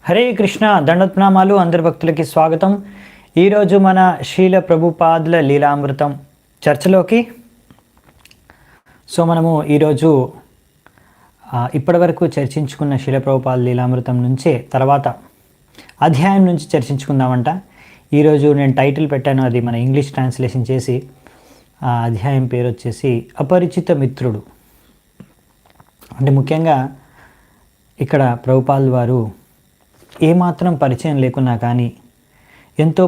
హరే కృష్ణ దండోత్నామాలు అందరి భక్తులకి స్వాగతం. ఈరోజు మన శ్రీల ప్రభుపాదుల లీలామృతం చర్చలోకి మనము ఈరోజు ఇప్పటివరకు చర్చించుకున్న శ్రీల ప్రభుపాదుల లీలామృతం నుంచే తర్వాత అధ్యాయం నుంచి చర్చించుకుందామంట. ఈరోజు నేను టైటిల్ పెట్టాను, అది మన ఇంగ్లీష్ ట్రాన్స్లేషన్ చేసి ఆ అధ్యాయం పేరు వచ్చేసి అపరిచిత మిత్రుడు. అంటే ముఖ్యంగా ఇక్కడ ప్రభుపాదుల వారు ఏమాత్రం పరిచయం లేకున్నా కానీ ఎంతో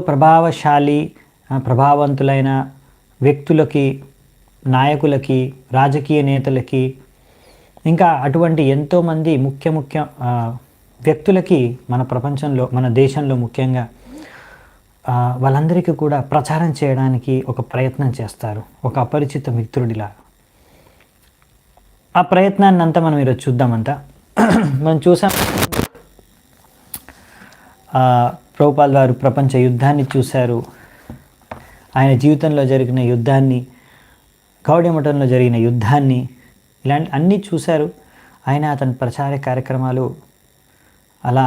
ప్రభావవంతులైన వ్యక్తులకి, నాయకులకి, రాజకీయ నేతలకి, ఇంకా అటువంటి ఎంతోమంది ముఖ్య వ్యక్తులకి మన ప్రపంచంలో, మన దేశంలో ముఖ్యంగా వాళ్ళందరికీ కూడా ప్రచారం చేయడానికి ఒక ప్రయత్నం చేస్తారు, ఒక అపరిచిత మిత్రుడిలా. ఆ ప్రయత్నాన్ని అంతా మనం ఈరోజు చూద్దామంతా. మనం చూసాం, ప్రభుపాదుల వారు ప్రపంచ యుద్ధాన్ని చూశారు, ఆయన జీవితంలో జరిగిన యుద్ధాన్ని, గౌడీ మఠంలో జరిగిన యుద్ధాన్ని, ఇలాంటి అన్నీ చూశారు. ఆయన అతని ప్రచార కార్యక్రమాలు అలా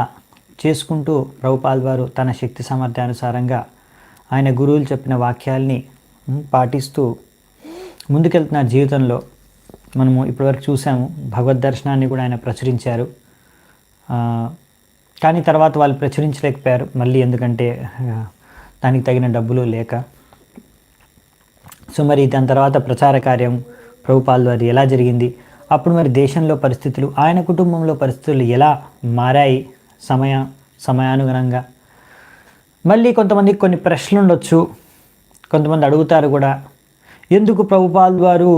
చేసుకుంటూ ప్రభుపాదుల వారు తన శక్తి సామర్థ్యానుసారంగా ఆయన గురువులు చెప్పిన వాక్యాల్ని పాటిస్తూ ముందుకెళ్తున్నారు జీవితంలో. మనము ఇప్పటివరకు చూసాము, భగవద్ దర్శనాన్ని కూడా ఆయన ప్రచురించారు. కానీ తర్వాత వాళ్ళు ప్రచురించలేకపోయారు మళ్ళీ, ఎందుకంటే దానికి తగిన డబ్బులు లేక. మరి దాని తర్వాత ప్రచార కార్యం ప్రభుపాదుల వారు ఎలా జరిగింది, అప్పుడు మరి దేశంలో పరిస్థితులు, ఆయన కుటుంబంలో పరిస్థితులు ఎలా మారాయి సమయానుగుణంగా. మళ్ళీ కొంతమందికి కొన్ని ప్రశ్నలు ఉండొచ్చు, కొంతమంది అడుగుతారు కూడా, ఎందుకు ప్రభుపాదుల వారు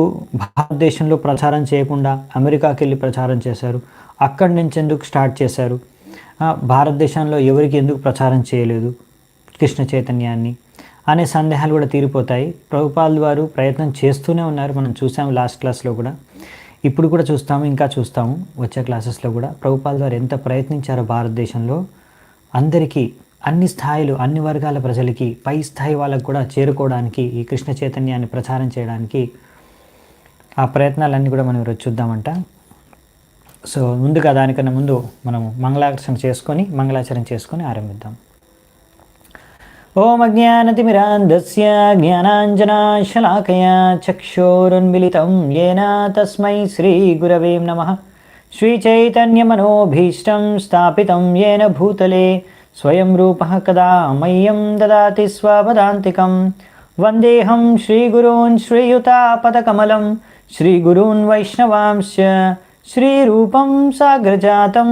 భారతదేశంలో ప్రచారం చేయకుండా అమెరికాకి వెళ్ళి ప్రచారం చేశారు, అక్కడి నుంచి ఎందుకు స్టార్ట్ చేశారు, భారతదేశంలో ఎవరికి ఎందుకు ప్రచారం చేయలేదు కృష్ణ చైతన్యాన్ని అనే సందేహాలు కూడా తీరిపోతాయి. ప్రభుపాదుల వారు ప్రయత్నం చేస్తూనే ఉన్నారు. మనం చూసాము లాస్ట్ క్లాస్లో కూడా, ఇప్పుడు కూడా చూస్తాము, ఇంకా చూస్తాము వచ్చే క్లాసెస్లో కూడా. ప్రభుపాదుల వారు ఎంత ప్రయత్నించారో భారతదేశంలో అందరికీ, అన్ని స్థాయిలు, అన్ని వర్గాల ప్రజలకి, పై స్థాయి వాళ్ళకు కూడా చేరుకోవడానికి, ఈ కృష్ణ చైతన్యాన్ని ప్రచారం చేయడానికి ఆ ప్రయత్నాలన్నీ కూడా మనం ఈరోజు చూద్దామంట. ముందుగా దానికన్నా ముందు మనము మంగళాచరణ చేసుకొని ఆరంభిద్దాం. ఓం అజ్ఞానతిమిరాంధస్య జ్ఞానాంజనాశలాకయా చక్షోరున్మిళితం యేన తస్మై శ్రీగురవే నమః. శ్రీచైతన్యమనోభీష్టం స్థాపితం యేన భూతలే స్వయం రూపః కదా మह्यं దదాతి స్వపదాంతికం. వందేహం శ్రీగురూన్ శ్రీయుతాపదకమలం శ్రీగురూన్ వైష్ణవాంశ్చ శ్రీరూపం సాగ్రజాతం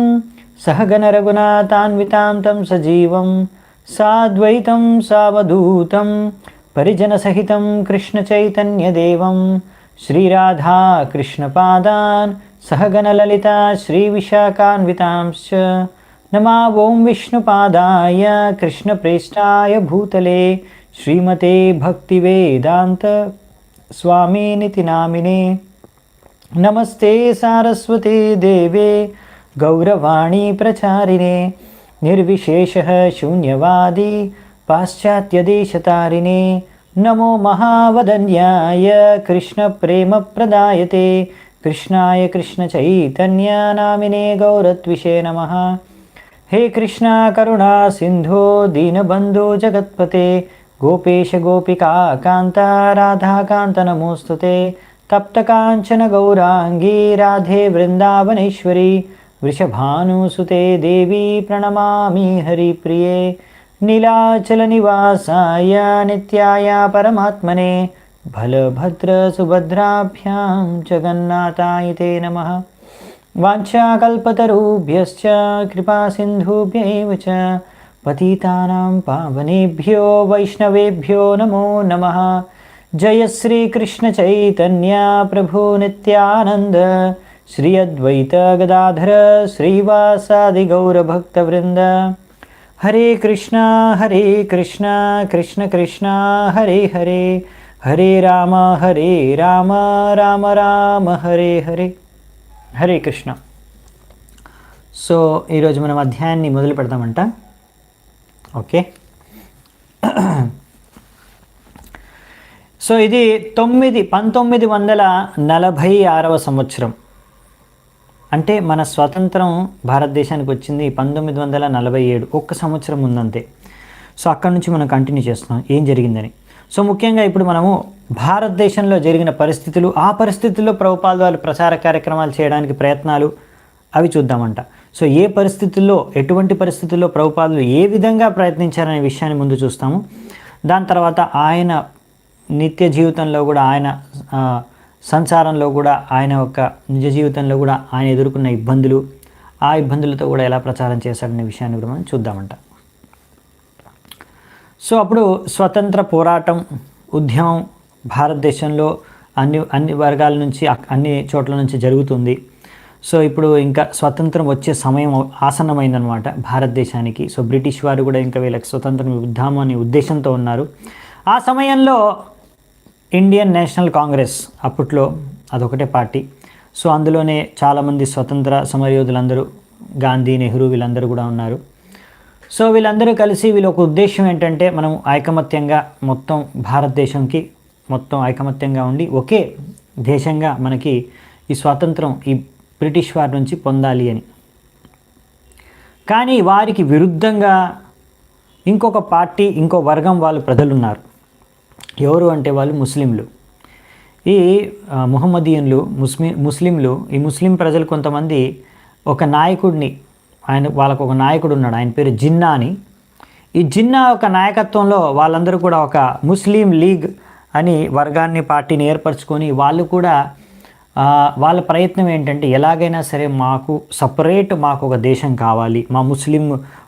సహగణ రఘునాథాన్వితాం తం సజీవం సాద్వైతం సావధూతం పరిజనసహితం కృష్ణ చైతన్యదేవం శ్రీరాధా కృష్ణపాదాన్ సహగణ లలితా శ్రీవిశాఖాన్వితాంశ్చ. నమా ఓం విష్ణుపాదాయ కృష్ణప్రేష్టాయ భూతలే శ్రీమతే భక్తివేదాంత స్వామినితి నామినే. నమస్తే సారస్వతే దేవే గౌరవాణి ప్రచారిణే నిర్విశేష శూన్యవాది పాశ్చాత్యదేశతారిణే. నమో మహావదన్యాయ కృష్ణ ప్రేమ ప్రదాయతే కృష్ణాయ కృష్ణ చైతన్య నామినే గౌరత్విషే నమః. హే కృష్ణ కరుణా సింధో దీనబంధో జగత్పతే గోపేశ గోపికా కాంత రాధాకాంత నమోస్తుతే. తప్తకాంచన గౌరాంగీ రాధే వృందావనేశ్వరి వృషభానుసుతే దేవి ప్రణమామి హరిప్రియే. నీలాచల నివాసాయ నిత్యాయ పరమాత్మనే బలభద్ర సుభద్రాభ్యాం జగన్నాథాయ తే నమః. వాంఛాకల్పతరుభ్యశ్చ కృపా సింధుభ్యైవ చ పతితానాం పావనేభ్యో వైష్ణవేభ్యో నమో నమః. జయ శ్రీ కృష్ణ చైతన్య ప్రభు నిత్యానంద శ్రీ అద్వైత గదాధర శ్రీవాసాది గౌరభక్తవృంద. హరే కృష్ణ కృష్ణ కృష్ణ హరే హరే హరే రామ రామ రామ హరే హరే. హరే కృష్ణ. ఈరోజు మనం అధ్యాయాన్ని మొదలు పెడతామంట. ఓకే, ఇది 1946 సంవత్సరం, అంటే మన స్వతంత్రం భారతదేశానికి వచ్చింది 1947, ఒక్క సంవత్సరం ముందంతే. సో అక్కడి నుంచి మనం కంటిన్యూ చేస్తున్నాం ఏం జరిగిందని. సో ముఖ్యంగా ఇప్పుడు మనము భారతదేశంలో జరిగిన పరిస్థితులు, ఆ పరిస్థితుల్లో ప్రభుపాల్ వాళ్ళు ప్రచార కార్యక్రమాలు చేయడానికి ప్రయత్నాలు అవి చూద్దామంట. సో ఏ పరిస్థితుల్లో, ఎటువంటి పరిస్థితుల్లో ప్రభుపాదులు ఏ విధంగా ప్రయత్నించారనే విషయాన్ని ముందు చూస్తాము. దాని తర్వాత ఆయన నిత్య జీవితంలో కూడా, ఆయన సంసారంలో కూడా, ఆయన యొక్క నిజ జీవితంలో కూడా ఆయన ఎదుర్కొన్న ఇబ్బందులు, ఆ ఇబ్బందులతో కూడా ఎలా ప్రచారం చేశాడనే విషయాన్ని కూడా మనం చూద్దామంట. సో అప్పుడు స్వతంత్ర పోరాటం, ఉద్యమం భారతదేశంలో అన్ని వర్గాల నుంచి, అన్ని చోట్ల నుంచి జరుగుతుంది. సో ఇప్పుడు ఇంకా స్వతంత్రం వచ్చే సమయం ఆసన్నమైందనమాట భారతదేశానికి. సో బ్రిటిష్ వారు కూడా ఇంకా వీళ్ళకి స్వతంత్రం ఇద్దాము అనే ఉద్దేశంతో ఉన్నారు. ఆ సమయంలో ఇండియన్ నేషనల్ కాంగ్రెస్, అప్పట్లో అదొకటే పార్టీ. సో అందులోనే చాలామంది స్వతంత్ర సమరయోధులందరూ, గాంధీ, నెహ్రూ వీళ్ళందరూ కూడా ఉన్నారు. సో వీళ్ళందరూ కలిసి వీళ్ళ ఒక ఉద్దేశం ఏంటంటే, మనం ఐకమత్యంగా మొత్తం భారతదేశంకి మొత్తం ఐకమత్యంగా ఉండి ఒకే దేశంగా మనకి ఈ స్వాతంత్రం ఈ బ్రిటిష్ వారి నుంచి పొందాలి అని. కానీ వారికి విరుద్ధంగా ఇంకొక పార్టీ, ఇంకో వర్గం వాళ్ళు ప్రజలున్నారు. ఎవరు అంటే వాళ్ళు ముస్లింలు. ఈ ముహమ్మదీయులు, ముస్లింలు, ఈ ముస్లిం ప్రజలు కొంతమంది ఒక నాయకుడిని, వాళ్ళకు ఒక నాయకుడు ఉన్నాడు, ఆయన పేరు జిన్నా అని. ఈ జిన్నా ఒక నాయకత్వంలో వాళ్ళందరూ కూడా ఒక ముస్లిం లీగ్ అని వర్గాన్ని, పార్టీని ఏర్పరచుకొని వాళ్ళు కూడా వాళ్ళ ప్రయత్నం ఏంటంటే, ఎలాగైనా సరే మాకు ఒక దేశం కావాలి, మా ముస్లిం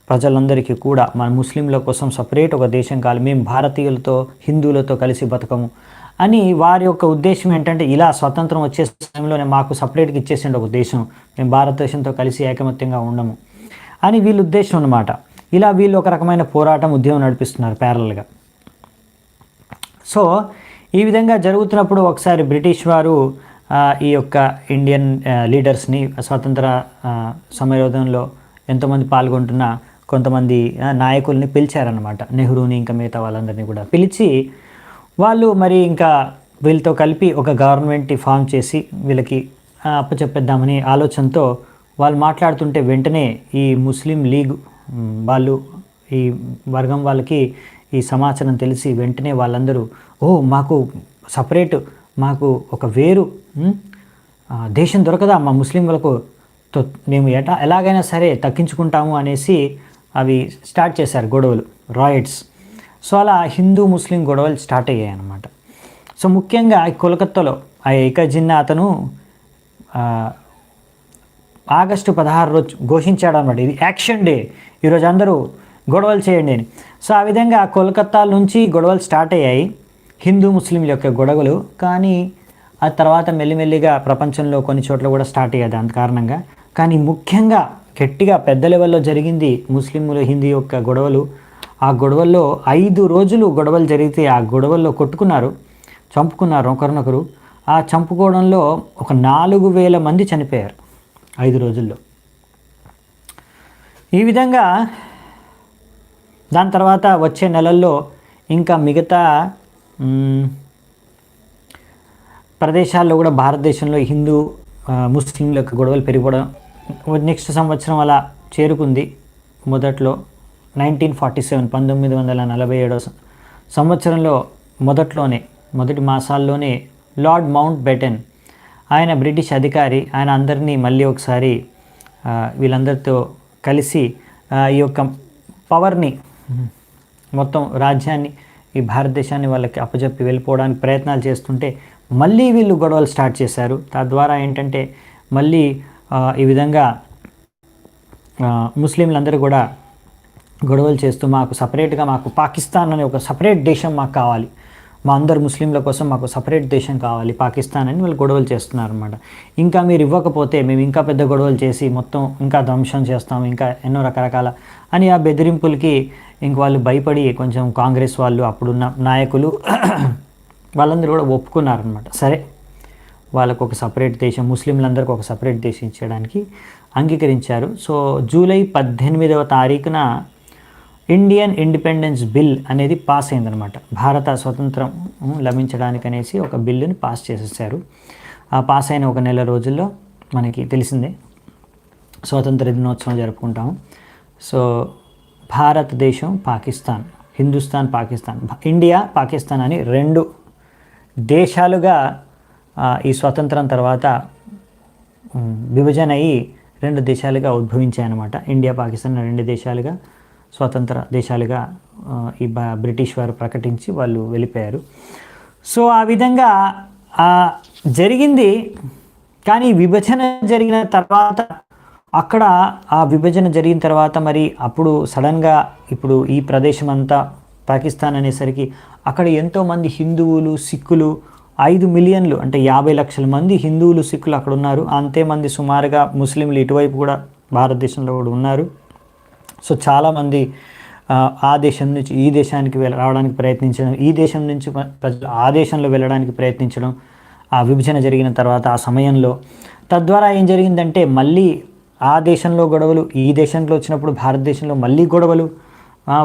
ప్రజలందరికీ కూడా మన ముస్లింల కోసం సపరేట్ ఒక దేశం కావాలి, మేము భారతీయులతో, హిందువులతో కలిసి బతకము అని వారి యొక్క ఉద్దేశం ఏంటంటే, ఇలా స్వతంత్రం వచ్చే సమయంలోనే మాకు సపరేట్గా ఇచ్చేసిండు ఒక దేశం, మేము భారతదేశంతో కలిసి ఐకమత్యంగా ఉండము అని వీళ్ళ ఉద్దేశం అన్నమాట. ఇలా వీళ్ళు ఒక రకమైన పోరాటం, ఉద్యమం నడిపిస్తున్నారు ప్యారల్గా. సో ఈ విధంగా జరుగుతున్నప్పుడు ఒకసారి బ్రిటిష్ వారు ఈ యొక్క ఇండియన్ లీడర్స్ని, స్వాతంత్ర సమరయోధంలో ఎంతోమంది పాల్గొంటున్న కొంతమంది నాయకుల్ని పిలిచారనమాట. నెహ్రూని, ఇంకా మిగతా వాళ్ళందరినీ కూడా పిలిచి, వాళ్ళు మరి ఇంకా వీళ్ళతో కలిపి ఒక గవర్నమెంట్ ఫామ్ చేసి వీళ్ళకి అప్పచెప్పేద్దామని ఆలోచనతో వాళ్ళు మాట్లాడుతుంటే, వెంటనే ఈ ముస్లిం లీగ్ వాళ్ళు, ఈ వర్గం వాళ్ళకి ఈ సమాచారం తెలిసి వెంటనే వాళ్ళందరూ, మాకు సపరేట్, మాకు ఒక వేరు దేశం దొరకదా మా ముస్లిం వాళ్ళకు, మేము ఎలాగైనా సరే తక్కించుకుంటాము అనేసి అవి స్టార్ట్ చేశారు గొడవలు, రాయట్స్. సో అలా హిందూ ముస్లిం గొడవలు స్టార్ట్ అయ్యాయి అన్నమాట. సో ముఖ్యంగా కోల్కత్తాలో ఆ ఏక జిన్నా అతను ఆగస్టు 16 రోజు ఘోషించాడు అనమాట, ఇది యాక్షన్ డే, ఈరోజు అందరూ గొడవలు చేయండి అని. సో ఆ విధంగా కోల్కత్తా నుంచి గొడవలు స్టార్ట్ అయ్యాయి, హిందూ ముస్లింల యొక్క గొడవలు. కానీ ఆ తర్వాత మెల్లిమెల్లిగా ప్రపంచంలో కొన్ని చోట్ల కూడా స్టార్ట్ అయ్యాయి దాని కారణంగా. కానీ ముఖ్యంగా గట్టిగా పెద్ద లెవెల్లో జరిగింది ముస్లింలు, హిందూ యొక్క గొడవలు. ఆ గొడవల్లో 5 రోజులు గొడవలు జరిగితే ఆ గొడవల్లో కొట్టుకున్నారు, చంపుకున్నారు ఒకరినొకరు. ఆ చంపుకోవడంలో ఒక 4000 మంది చనిపోయారు 5 రోజుల్లో. ఈ విధంగా దాని తర్వాత వచ్చే నెలల్లో ఇంకా మిగతా ప్రదేశాల్లో కూడా భారతదేశంలో హిందూ ముస్లింల యొక్క గొడవలు పెరిగిపోవడం నెక్స్ట్ సంవత్సరం అలా చేరుకుంది. మొదట్లో 1947 1947 సంవత్సరంలో మొదటి మాసాల్లోనే లార్డ్ మౌంట్ బెటన్, ఆయన బ్రిటిష్ అధికారి, ఆయన అందరినీ మళ్ళీ ఒకసారి వీళ్ళందరితో కలిసి ఈ యొక్క పవర్ని, మొత్తం రాజ్యాన్ని, ఈ భారతదేశాన్ని వాళ్ళకి అప్పచెప్పి వెళ్ళిపోవడానికి ప్రయత్నాలు చేస్తుంటే మళ్ళీ వీళ్ళు గొడవలు స్టార్ట్ చేశారు. తద్వారా ఏంటంటే మళ్ళీ ఈ విధంగా ముస్లింలందరూ కూడా గొడవలు చేస్తూ, మాకు సపరేట్గా, మాకు పాకిస్తాన్ అనే ఒక సపరేట్ దేశం మాకు కావాలి, మా అందరు ముస్లింల కోసం మాకు సపరేట్ దేశం కావాలి పాకిస్తాన్ అని వాళ్ళు గొడవలు చేస్తున్నారు అనమాట. ఇంకా మీరు ఇవ్వకపోతే మేము ఇంకా పెద్ద గొడవలు చేసి మొత్తం ఇంకా ధ్వంసం చేస్తాం, ఇంకా ఎన్నో రకరకాల అని ఆ బెదిరింపులకి ఇంక వాళ్ళు భయపడి కొంచెం కాంగ్రెస్ వాళ్ళు, అప్పుడున్న నాయకులు వాళ్ళందరూ కూడా ఒప్పుకున్నారనమాట. సరే వాళ్ళకు ఒక సపరేట్ దేశం, ముస్లింలందరికీ ఒక సపరేట్ దేశం ఇచ్చేయడానికి అంగీకరించారు. సో జూలై 18వ తారీఖున ఇండియన్ ఇండిపెండెన్స్ బిల్ అనేది పాస్ అయిందనమాట. భారత స్వతంత్రం లభించడానికి అనేసి ఒక బిల్లుని పాస్ చేసేసారు. ఆ పాస్ అయిన ఒక నెల రోజుల్లో మనకి తెలిసిందే స్వాతంత్ర దినోత్సవం జరుపుకుంటాము. సో భారతదేశం, పాకిస్తాన్, హిందుస్థాన్, పాకిస్తాన్, ఇండియా, పాకిస్తాన్ అని 2 దేశాలుగా ఈ స్వతంత్రం తర్వాత విభజన అయ్యి 2 దేశాలుగా ఉద్భవించాయన్నమాట. ఇండియా, పాకిస్తాన్ 2 దేశాలుగా స్వతంత్ర దేశాలుగా ఈ బ్రిటిష్ వారు ప్రకటించి వాళ్ళు వెళ్ళిపోయారు. సో ఆ విధంగా జరిగింది. కానీ విభజన జరిగిన తర్వాత అక్కడ ఆ విభజన జరిగిన తర్వాత మరి అప్పుడు సడన్గా ఇప్పుడు ఈ ప్రదేశం అంతా పాకిస్తాన్ అనేసరికి అక్కడ ఎంతోమంది హిందువులు, సిక్కులు 5 మిలియన్లు అంటే 50 లక్షల మంది హిందువులు, సిక్కులు అక్కడ ఉన్నారు. అంతేమంది సుమారుగా ముస్లింలు ఇటువైపు కూడా భారతదేశంలో కూడా ఉన్నారు. సో చాలామంది ఆ దేశం నుంచి ఈ దేశానికి రావడానికి ప్రయత్నించడం, ఈ దేశం నుంచి ప్రజలు ఆ దేశంలో వెళ్ళడానికి ప్రయత్నించడం ఆ విభజన జరిగిన తర్వాత ఆ సమయంలో. తద్వారా ఏం జరిగిందంటే మళ్ళీ ఆ దేశంలో గొడవలు, ఈ దేశంలో వచ్చినప్పుడు భారతదేశంలో మళ్ళీ గొడవలు.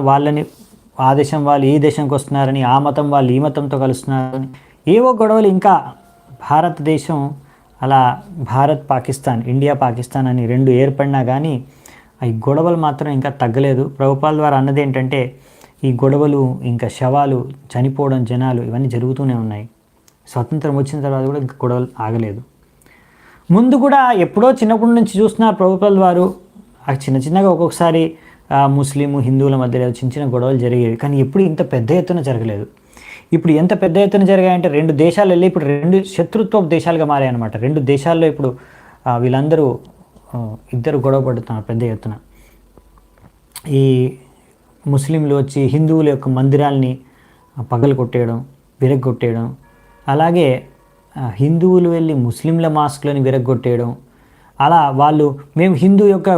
వాళ్ళని ఆ దేశం వాళ్ళు ఈ దేశంకి వస్తున్నారని, ఆ మతం వాళ్ళు ఈ మతంతో కలుస్తున్నారని ఏవో గొడవలు. ఇంకా భారతదేశం అలా భారత్, పాకిస్తాన్, ఇండియా, పాకిస్తాన్ అని 2 ఏర్పడినా కానీ ఈ గొడవలు మాత్రం ఇంకా తగ్గలేదు. ప్రభుపాల్ ద్వారా అన్నది ఏంటంటే ఈ గొడవలు, ఇంకా శవాలు, చనిపోవడం, జనాలు ఇవన్నీ జరుగుతూనే ఉన్నాయి. స్వతంత్రం వచ్చిన తర్వాత కూడా ఇంకా గొడవలు ఆగలేదు. ముందు కూడా ఎప్పుడో చిన్నప్పటి నుంచి చూస్తున్నారు ప్రభుపాల్ వారు. చిన్న చిన్నగా ఒక్కొక్కసారి ముస్లిం, హిందువుల మధ్య చిన్న చిన్న గొడవలు జరిగేవి. కానీ ఎప్పుడు ఇంత పెద్ద ఎత్తున జరగలేదు. ఇప్పుడు ఎంత పెద్ద ఎత్తున జరిగాయంటే 2 దేశాలు వెళ్ళి ఇప్పుడు 2 శత్రుత్వ దేశాలుగా మారాయన్నమాట. 2 దేశాల్లో ఇప్పుడు వీళ్ళందరూ ఇద్దరు గొడవ పడుతున్నారు పెద్ద ఎత్తున. ఈ ముస్లింలు వచ్చి హిందువుల యొక్క మందిరాల్ని పగలు కొట్టేయడం, విరగ్గొట్టేయడం, అలాగే హిందువులు వెళ్ళి ముస్లింల మాస్క్లని విరగ్గొట్టేయడం. అలా వాళ్ళు మేము హిందూ యొక్క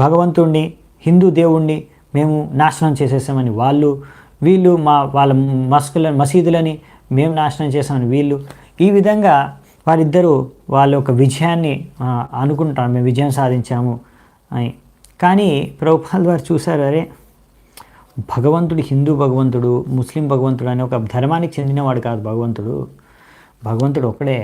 భగవంతుడిని, హిందూ దేవుణ్ణి మేము నాశనం చేసేసామని వీళ్ళు వాళ్ళ మసీదులని మేము నాశనం చేసామని వీళ్ళు. ఈ విధంగా వారిద్దరూ వాళ్ళ యొక్క విజయాన్ని అనుకుంటారు, మేము విజయం సాధించాము అని. కానీ ప్రభుపాల్ వారు చూశారు, అరే భగవంతుడు హిందూ భగవంతుడు, ముస్లిం భగవంతుడు అని ఒక ధర్మానికి చెందినవాడు కాదు భగవంతుడు ఒకడే.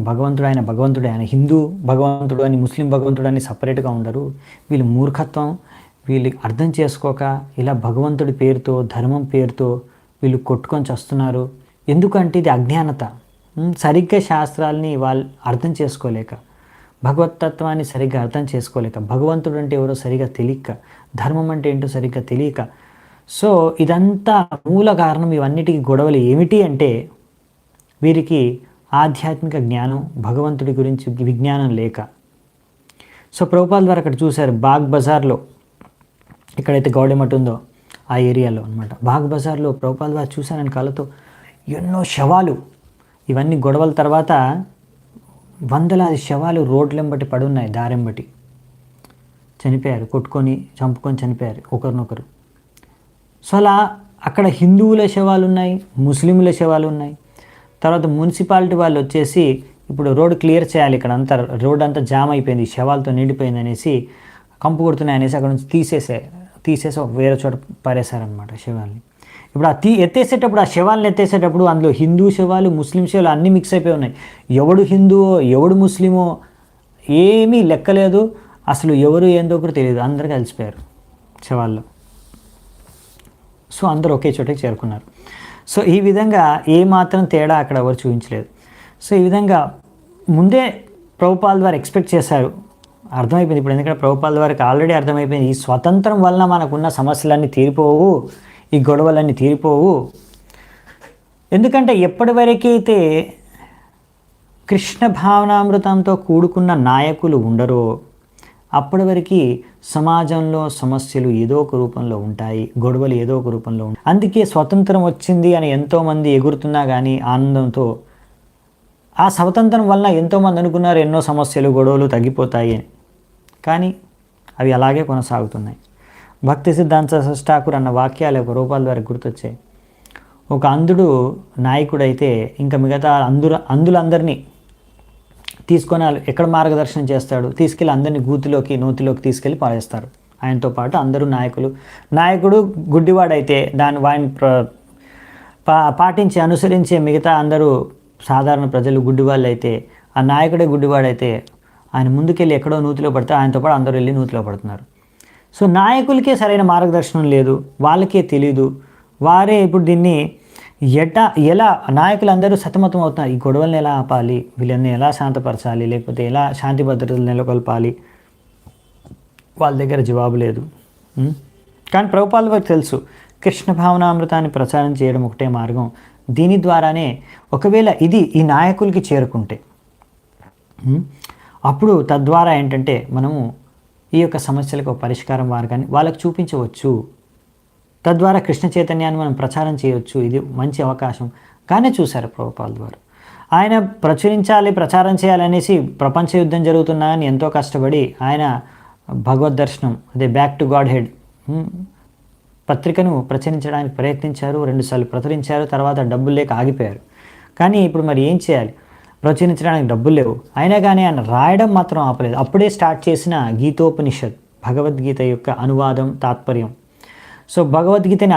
భగవంతుడు ఆయన భగవంతుడే. ఆయన హిందూ భగవంతుడు అని, ముస్లిం భగవంతుడు అని సపరేట్గా ఉండరు. వీళ్ళు మూర్ఖత్వం, వీళ్ళు అర్థం చేసుకోక ఇలా భగవంతుడి పేరుతో, ధర్మం పేరుతో వీళ్ళు కొట్టుకొని చస్తున్నారు. ఎందుకంటే ఇది అజ్ఞానత. సరిగ్గా శాస్త్రాలని వాళ్ళు అర్థం చేసుకోలేక, భగవతత్వాన్ని సరిగ్గా అర్థం చేసుకోలేక, భగవంతుడు అంటే ఎవరో సరిగ్గా తెలియక, ధర్మం అంటే ఏంటో సరిగ్గా తెలియక. సో ఇదంతా మూల కారణం. ఇవన్నిటికీ గొడవలు ఏమిటి అంటే వీరికి ఆధ్యాత్మిక జ్ఞానం, భగవంతుడి గురించి విజ్ఞానం లేక. సో ప్రభుపాల్ ద్వారా అక్కడ చూశారు బాగ్ బజార్లో, ఎక్కడైతే గౌడెమఠ్ ఉందో ఆ ఏరియాలో అనమాట. బాగ్ బజార్లో ప్రభుపాల్ వారు చూశారని కళ్ళతో ఎన్నో శవాలు. ఇవన్నీ గొడవల తర్వాత వందలాది శవాలు రోడ్లెంబటి పడున్నాయి, దారెంబటి చనిపోయారు, కొట్టుకొని చంపుకొని చనిపోయారు ఒకరినొకరు. సో అలా అక్కడ హిందువుల శవాలు ఉన్నాయి, ముస్లింల శవాలు ఉన్నాయి. తర్వాత మున్సిపాలిటీ వాళ్ళు వచ్చేసి ఇప్పుడు రోడ్ క్లియర్ చేయాలి, ఇక్కడ అంతా రోడ్ అంతా జామ్ అయిపోయింది, శవాలతో నిండిపోయింది అనేసి, కంపు కొడుతున్నాయి అనేసి అక్కడ నుంచి తీసేసి వేరే చోట పారేశారనమాట శవాల్ని. ఇప్పుడు ఎత్తేసేటప్పుడు, ఆ శవాలను ఎత్తేసేటప్పుడు అందులో హిందూ శవాలు, ముస్లిం శవాలు అన్నీ మిక్స్ అయిపోయి ఉన్నాయి. ఎవడు హిందువో ఎవడు ముస్లిమో ఏమీ లెక్కలేదు. అసలు ఎవరు ఏందో కూడా తెలియదు. అందరూ కలిసిపోయారు శవాల్లో. సో అందరూ ఒకే చోటకి చేరుకున్నారు. సో ఈ విధంగా ఏమాత్రం తేడా అక్కడ ఎవరు చూపించలేదు. సో ఈ విధంగా ముందే ప్రభుపాల్ వారు ఎక్స్పెక్ట్ చేశారు, అర్థమైపోయింది ఇప్పుడు. ఎందుకంటే ప్రభుపాల్ వారికి ఆల్రెడీ అర్థమైపోయింది, ఈ స్వతంత్రం వలన మనకున్న సమస్యలన్నీ తీరిపోవు, ఈ గొడవలన్నీ తీరిపోవు. ఎందుకంటే ఎప్పటి వరకైతే కృష్ణ భావనామృతంతో కూడుకున్న నాయకులు ఉండరో అప్పటి వరకు సమాజంలో సమస్యలు ఏదో ఒక రూపంలో ఉంటాయి, గొడవలు ఏదో ఒక రూపంలో ఉంటాయి. అందుకే స్వతంత్రం వచ్చింది అని ఎంతోమంది ఎగురుతున్నా కానీ ఆనందంతో, ఆ స్వతంత్రం వలన ఎంతోమంది అనుకున్నారు ఎన్నో సమస్యలు, గొడవలు తగ్గిపోతాయి అని. కానీ అవి అలాగే కొనసాగుతున్నాయి. భక్తి సిద్ధాంత ఠాకూర్ అన్న వాక్యాలు ఒక రూపాల ద్వారా గుర్తొచ్చాయి. ఒక అంధుడు నాయకుడైతే ఇంకా మిగతా అంధులందరినీ తీసుకొని ఎక్కడ మార్గదర్శనం చేస్తాడు, తీసుకెళ్ళి అందరినీ గూతిలోకి నూతిలోకి తీసుకెళ్ళి పారేస్తారు. ఆయనతో పాటు అందరూ నాయకుడు గుడ్డివాడైతే వాడిని పాటించి అనుసరించే మిగతా అందరూ సాధారణ ప్రజలు గుడ్డివాళ్ళు అయితే, ఆ నాయకుడే గుడ్డివాడైతే ఆయన ముందుకెళ్ళి ఎక్కడో నూతిలో పడితే ఆయనతో పాటు అందరూ వెళ్ళి నూతిలో పడుతున్నారు. సో నాయకులకే సరైన మార్గదర్శనం లేదు, వాళ్ళకే తెలీదు. వారే ఇప్పుడు దీన్ని ఎలా నాయకులందరూ సతమతం అవుతున్నారు. ఈ గొడవల్ని ఎలా ఆపాలి, వీళ్ళని ఎలా శాంతపరచాలి, లేకపోతే ఎలా శాంతి భద్రతలు నెలకొల్పాలి, వాళ్ళ దగ్గర జవాబు లేదు. కానీ ప్రభుపాద వారికి తెలుసు, కృష్ణ భావనామృతాన్ని ప్రచారం చేయడం ఒకటే మార్గం. దీని ద్వారానే ఒకవేళ ఇది ఈ నాయకులకి చేరుకుంటే అప్పుడు తద్వారా ఏంటంటే మనము ఈ యొక్క సమస్యలకు ఒక పరిష్కారం మార్గాన్ని వాళ్ళకి చూపించవచ్చు. తద్వారా కృష్ణ చైతన్యాన్ని మనం ప్రచారం చేయవచ్చు. ఇది మంచి అవకాశం. కానీ చూశారు ప్రభుపాద వారు, ఆయన ప్రచారం చేయాలనేసి ప్రపంచ యుద్ధం జరుగుతున్నా అని ఎంతో కష్టపడి ఆయన భగవద్ దర్శనం, అదే బ్యాక్ టు గాడ్ హెడ్ పత్రికను ప్రచురించడానికి ప్రయత్నించారు. 2 సార్లు ప్రచురించారు. తర్వాత డబ్బులు లేక ఆగిపోయారు. కానీ ఇప్పుడు మరి ఏం చేయాలి, ప్రచురించడానికి డబ్బులు లేవు. అయినా కానీ ఆయన రాయడం మాత్రం ఆపలేదు. అప్పుడే స్టార్ట్ చేసిన గీతోపనిషత్, భగవద్గీత యొక్క అనువాదం, తాత్పర్యం. సో భగవద్గీతని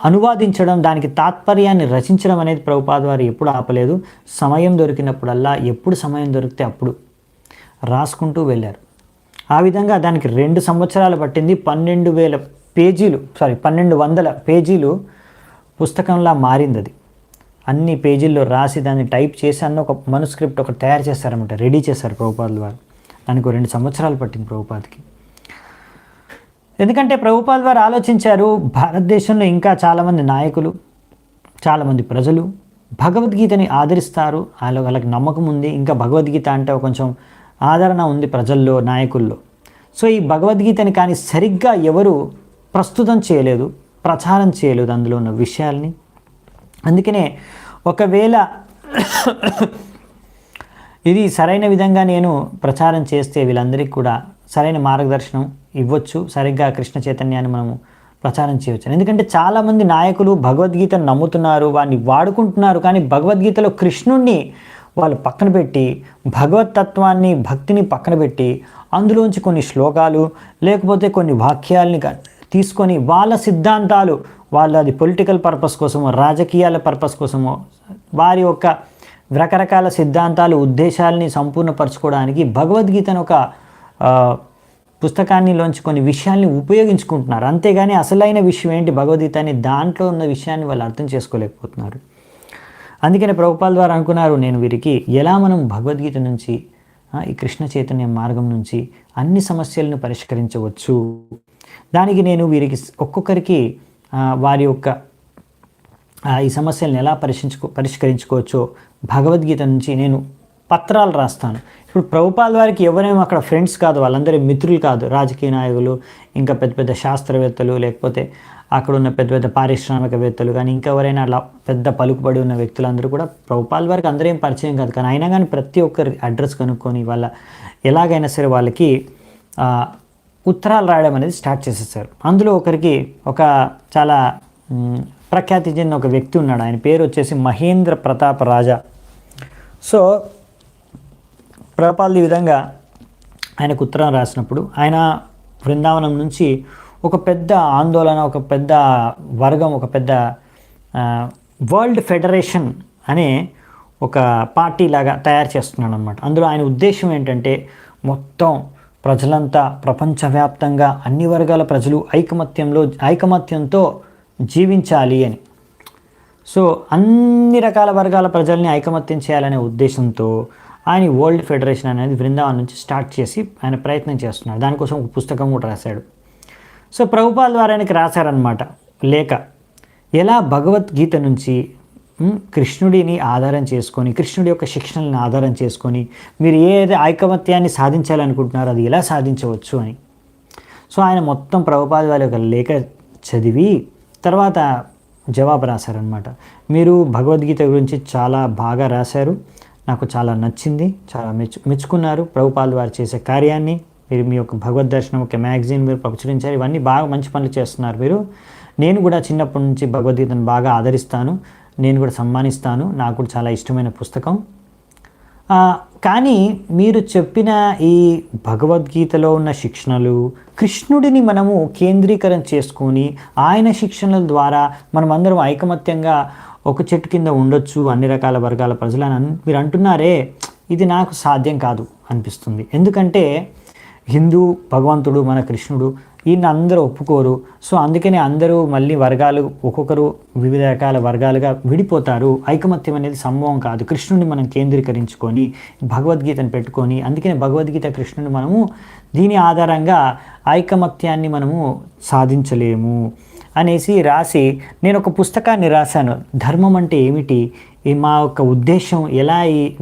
అనువాదించడం, దానికి తాత్పర్యాన్ని రచించడం అనేది ప్రభుపాద వారు ఎప్పుడు ఆపలేదు. సమయం దొరికినప్పుడల్లా, ఎప్పుడు సమయం దొరికితే అప్పుడు రాసుకుంటూ వెళ్ళారు. ఆ విధంగా దానికి 2 సంవత్సరాలు పట్టింది. 1200 పేజీలు పుస్తకంలా మారింది. అది అన్ని పేజీల్లో రాసి దాన్ని టైప్ చేసి ఒక మనుస్క్రిప్ట్ ఒకటి తయారు చేస్తారన్నమాట, రెడీ చేశారు ప్రభుపాదుల వారు. దానికి 2 సంవత్సరాలు పట్టింది ప్రభుపాదకి. ఎందుకంటే ప్రభుపాద వారు ఆలోచించారు, భారతదేశంలో ఇంకా చాలామంది నాయకులు, చాలామంది ప్రజలు భగవద్గీతని ఆదరిస్తారు, వాళ్ళకి నమ్మకం ఉంది. ఇంకా భగవద్గీత అంటే కొంచెం ఆదరణ ఉంది ప్రజల్లో, నాయకుల్లో. సో ఈ భగవద్గీతని కానీ సరిగ్గా ఎవరు ప్రస్తుతం చేయలేదు, ప్రచారం చేయలేదు అందులో ఉన్న విషయాల్ని. అందుకనే ఒకవేళ ఇది సరైన విధంగా నేను ప్రచారం చేస్తే వీళ్ళందరికీ కూడా సరైన మార్గదర్శనం ఇవ్వచ్చు, సరిగ్గా కృష్ణ చైతన్యాన్ని మనము ప్రచారం చేయవచ్చు. ఎందుకంటే చాలామంది నాయకులు భగవద్గీతను నమ్ముతున్నారు, వాడిని వాడుకుంటున్నారు. కానీ భగవద్గీతలో కృష్ణుణ్ణి వాళ్ళు పక్కన పెట్టి, భగవతత్వాన్ని, భక్తిని పక్కన పెట్టి, అందులోంచి కొన్ని శ్లోకాలు లేకపోతే కొన్ని వాక్యాలని తీసుకొని వాళ్ళ సిద్ధాంతాలు, వాళ్ళు అది పొలిటికల్ పర్పస్ కోసమో, రాజకీయాల పర్పస్ కోసమో, వారి యొక్క రకరకాల సిద్ధాంతాలు, ఉద్దేశాలని సంపూర్ణపరచుకోవడానికి భగవద్గీతను ఒక పుస్తకాన్నిలోంచి కొన్ని విషయాల్ని ఉపయోగించుకుంటున్నారు. అంతేగాని అసలైన విషయం ఏంటి భగవద్గీతని, దాంట్లో ఉన్న విషయాన్ని వాళ్ళు అర్థం చేసుకోలేకపోతున్నారు. అందుకనే ప్రభుపాద వారు అనుకున్నారు, నేను వీరికి ఎలా మనం భగవద్గీత నుంచి, ఈ కృష్ణ చైతన్య మార్గం నుంచి అన్ని సమస్యలను పరిష్కరించవచ్చు. దానికి నేను వీరికి ఒక్కొక్కరికి వారి యొక్క ఈ సమస్యలను ఎలా పరిష్కరించుకోవచ్చో భగవద్గీత నుంచి నేను పత్రాలు రాస్తాను. ఇప్పుడు ప్రభుపాద వారికి ఎవరేమో అక్కడ ఫ్రెండ్స్ కాదు, వాళ్ళందరూ మిత్రులు కాదు, రాజకీయ నాయకులు, ఇంకా పెద్ద పెద్ద శాస్త్రవేత్తలు, లేకపోతే అక్కడ ఉన్న పెద్ద పెద్ద పారిశ్రామికవేత్తలు, కానీ ఇంకెవరైనా అలా పెద్ద పలుకుబడి ఉన్న వ్యక్తులందరూ కూడా ప్రభుపాద వారికి అందరూ ఏం పరిచయం కాదు. కానీ అయినా కానీ ప్రతి ఒక్కరి అడ్రస్ కనుక్కొని వాళ్ళ ఎలాగైనా సరే వాళ్ళకి ఉత్తరాలు రాయడం అనేది స్టార్ట్ చేసేసారు. అందులో ఒకరికి ఒక చాలా ప్రఖ్యాతి చెందిన ఒక వ్యక్తి ఉన్నాడు. ఆయన పేరు వచ్చేసి మహేంద్ర ప్రతాప రాజా. సో ప్రభుపాదులు ఈ విధంగా ఆయనకు ఉత్తరం రాసినప్పుడు ఆయన బృందావనం నుంచి ఒక పెద్ద ఆందోళన, ఒక పెద్ద వర్గం, ఒక పెద్ద వరల్డ్ ఫెడరేషన్ అనే ఒక పార్టీ లాగా తయారు చేస్తున్నాడు అనమాట. అందులో ఆయన ఉద్దేశం ఏంటంటే మొత్తం ప్రజలంతా ప్రపంచవ్యాప్తంగా అన్ని వర్గాల ప్రజలు ఐకమత్యంతో జీవించాలి అని. సో అన్ని రకాల వర్గాల ప్రజల్ని ఐకమత్యం చేయాలనే ఉద్దేశంతో ఆయన వరల్డ్ ఫెడరేషన్ అనేది బృందావనం నుంచి స్టార్ట్ చేసి ఆయన ప్రయత్నం చేస్తున్నాడు. దానికోసం ఒక పుస్తకం కూడా రాశాడు. సో ప్రభుపాద వారు ఆయనకి రాశారనమాట లేఖ, ఎలా భగవద్గీత నుంచి కృష్ణుడిని ఆధారం చేసుకొని, కృష్ణుడి యొక్క శిక్షణలను ఆధారం చేసుకొని మీరు ఏదైతే ఐకమత్యాన్ని సాధించాలనుకుంటున్నారో అది ఎలా సాధించవచ్చు అని. సో ఆయన మొత్తం ప్రభుపాద వారి యొక్క లేఖ చదివి తర్వాత జవాబు రాశారనమాట. మీరు భగవద్గీత గురించి చాలా బాగా రాశారు, నాకు చాలా నచ్చింది, చాలా మెచ్చుకున్నారు ప్రభుపాద వారు చేసే కార్యాన్ని. మీరు మీ యొక్క భగవద్ దర్శనం ఒక మ్యాగజైన్ మీరు ప్రచురించారు, ఇవన్నీ బాగా మంచి పనులు చేస్తున్నారు మీరు. నేను కూడా చిన్నప్పటి నుంచి భగవద్గీతను బాగా ఆదరిస్తాను, నేను కూడా సమ్మానిస్తాను, నాకు కూడా చాలా ఇష్టమైన పుస్తకం. కానీ మీరు చెప్పిన ఈ భగవద్గీతలో ఉన్న శిక్షణలు, కృష్ణుడిని మనము కేంద్రీకరణ చేసుకొని ఆయన శిక్షణల ద్వారా మనం అందరం ఐకమత్యంగా ఒక చెట్టు కింద ఉండొచ్చు అన్ని రకాల వర్గాల ప్రజలని మీరు అంటున్నారే, ఇది నాకు సాధ్యం కాదు. అనిపిస్తుంది. ఎందుకంటే హిందూ భగవంతుడు మన కృష్ణుడు ఈయన అందరూ ఒప్పుకోరు. సో అందుకనే అందరూ మళ్ళీ వర్గాలు ఒక్కొక్కరు వివిధ రకాల వర్గాలుగా విడిపోతారు. ఐకమత్యం అనేది సంభవం కాదు. కృష్ణుడిని మనం కేంద్రీకరించుకొని భగవద్గీతను పెట్టుకొని, అందుకనే భగవద్గీత కృష్ణుని మనము దీని ఆధారంగా ఐకమత్యాన్ని మనము సాధించలేము అనేసి రాసి నేను ఒక పుస్తకాన్ని రాశాను. ధర్మం అంటే ఏమిటి, మా యొక్క ఉద్దేశం ఎలా,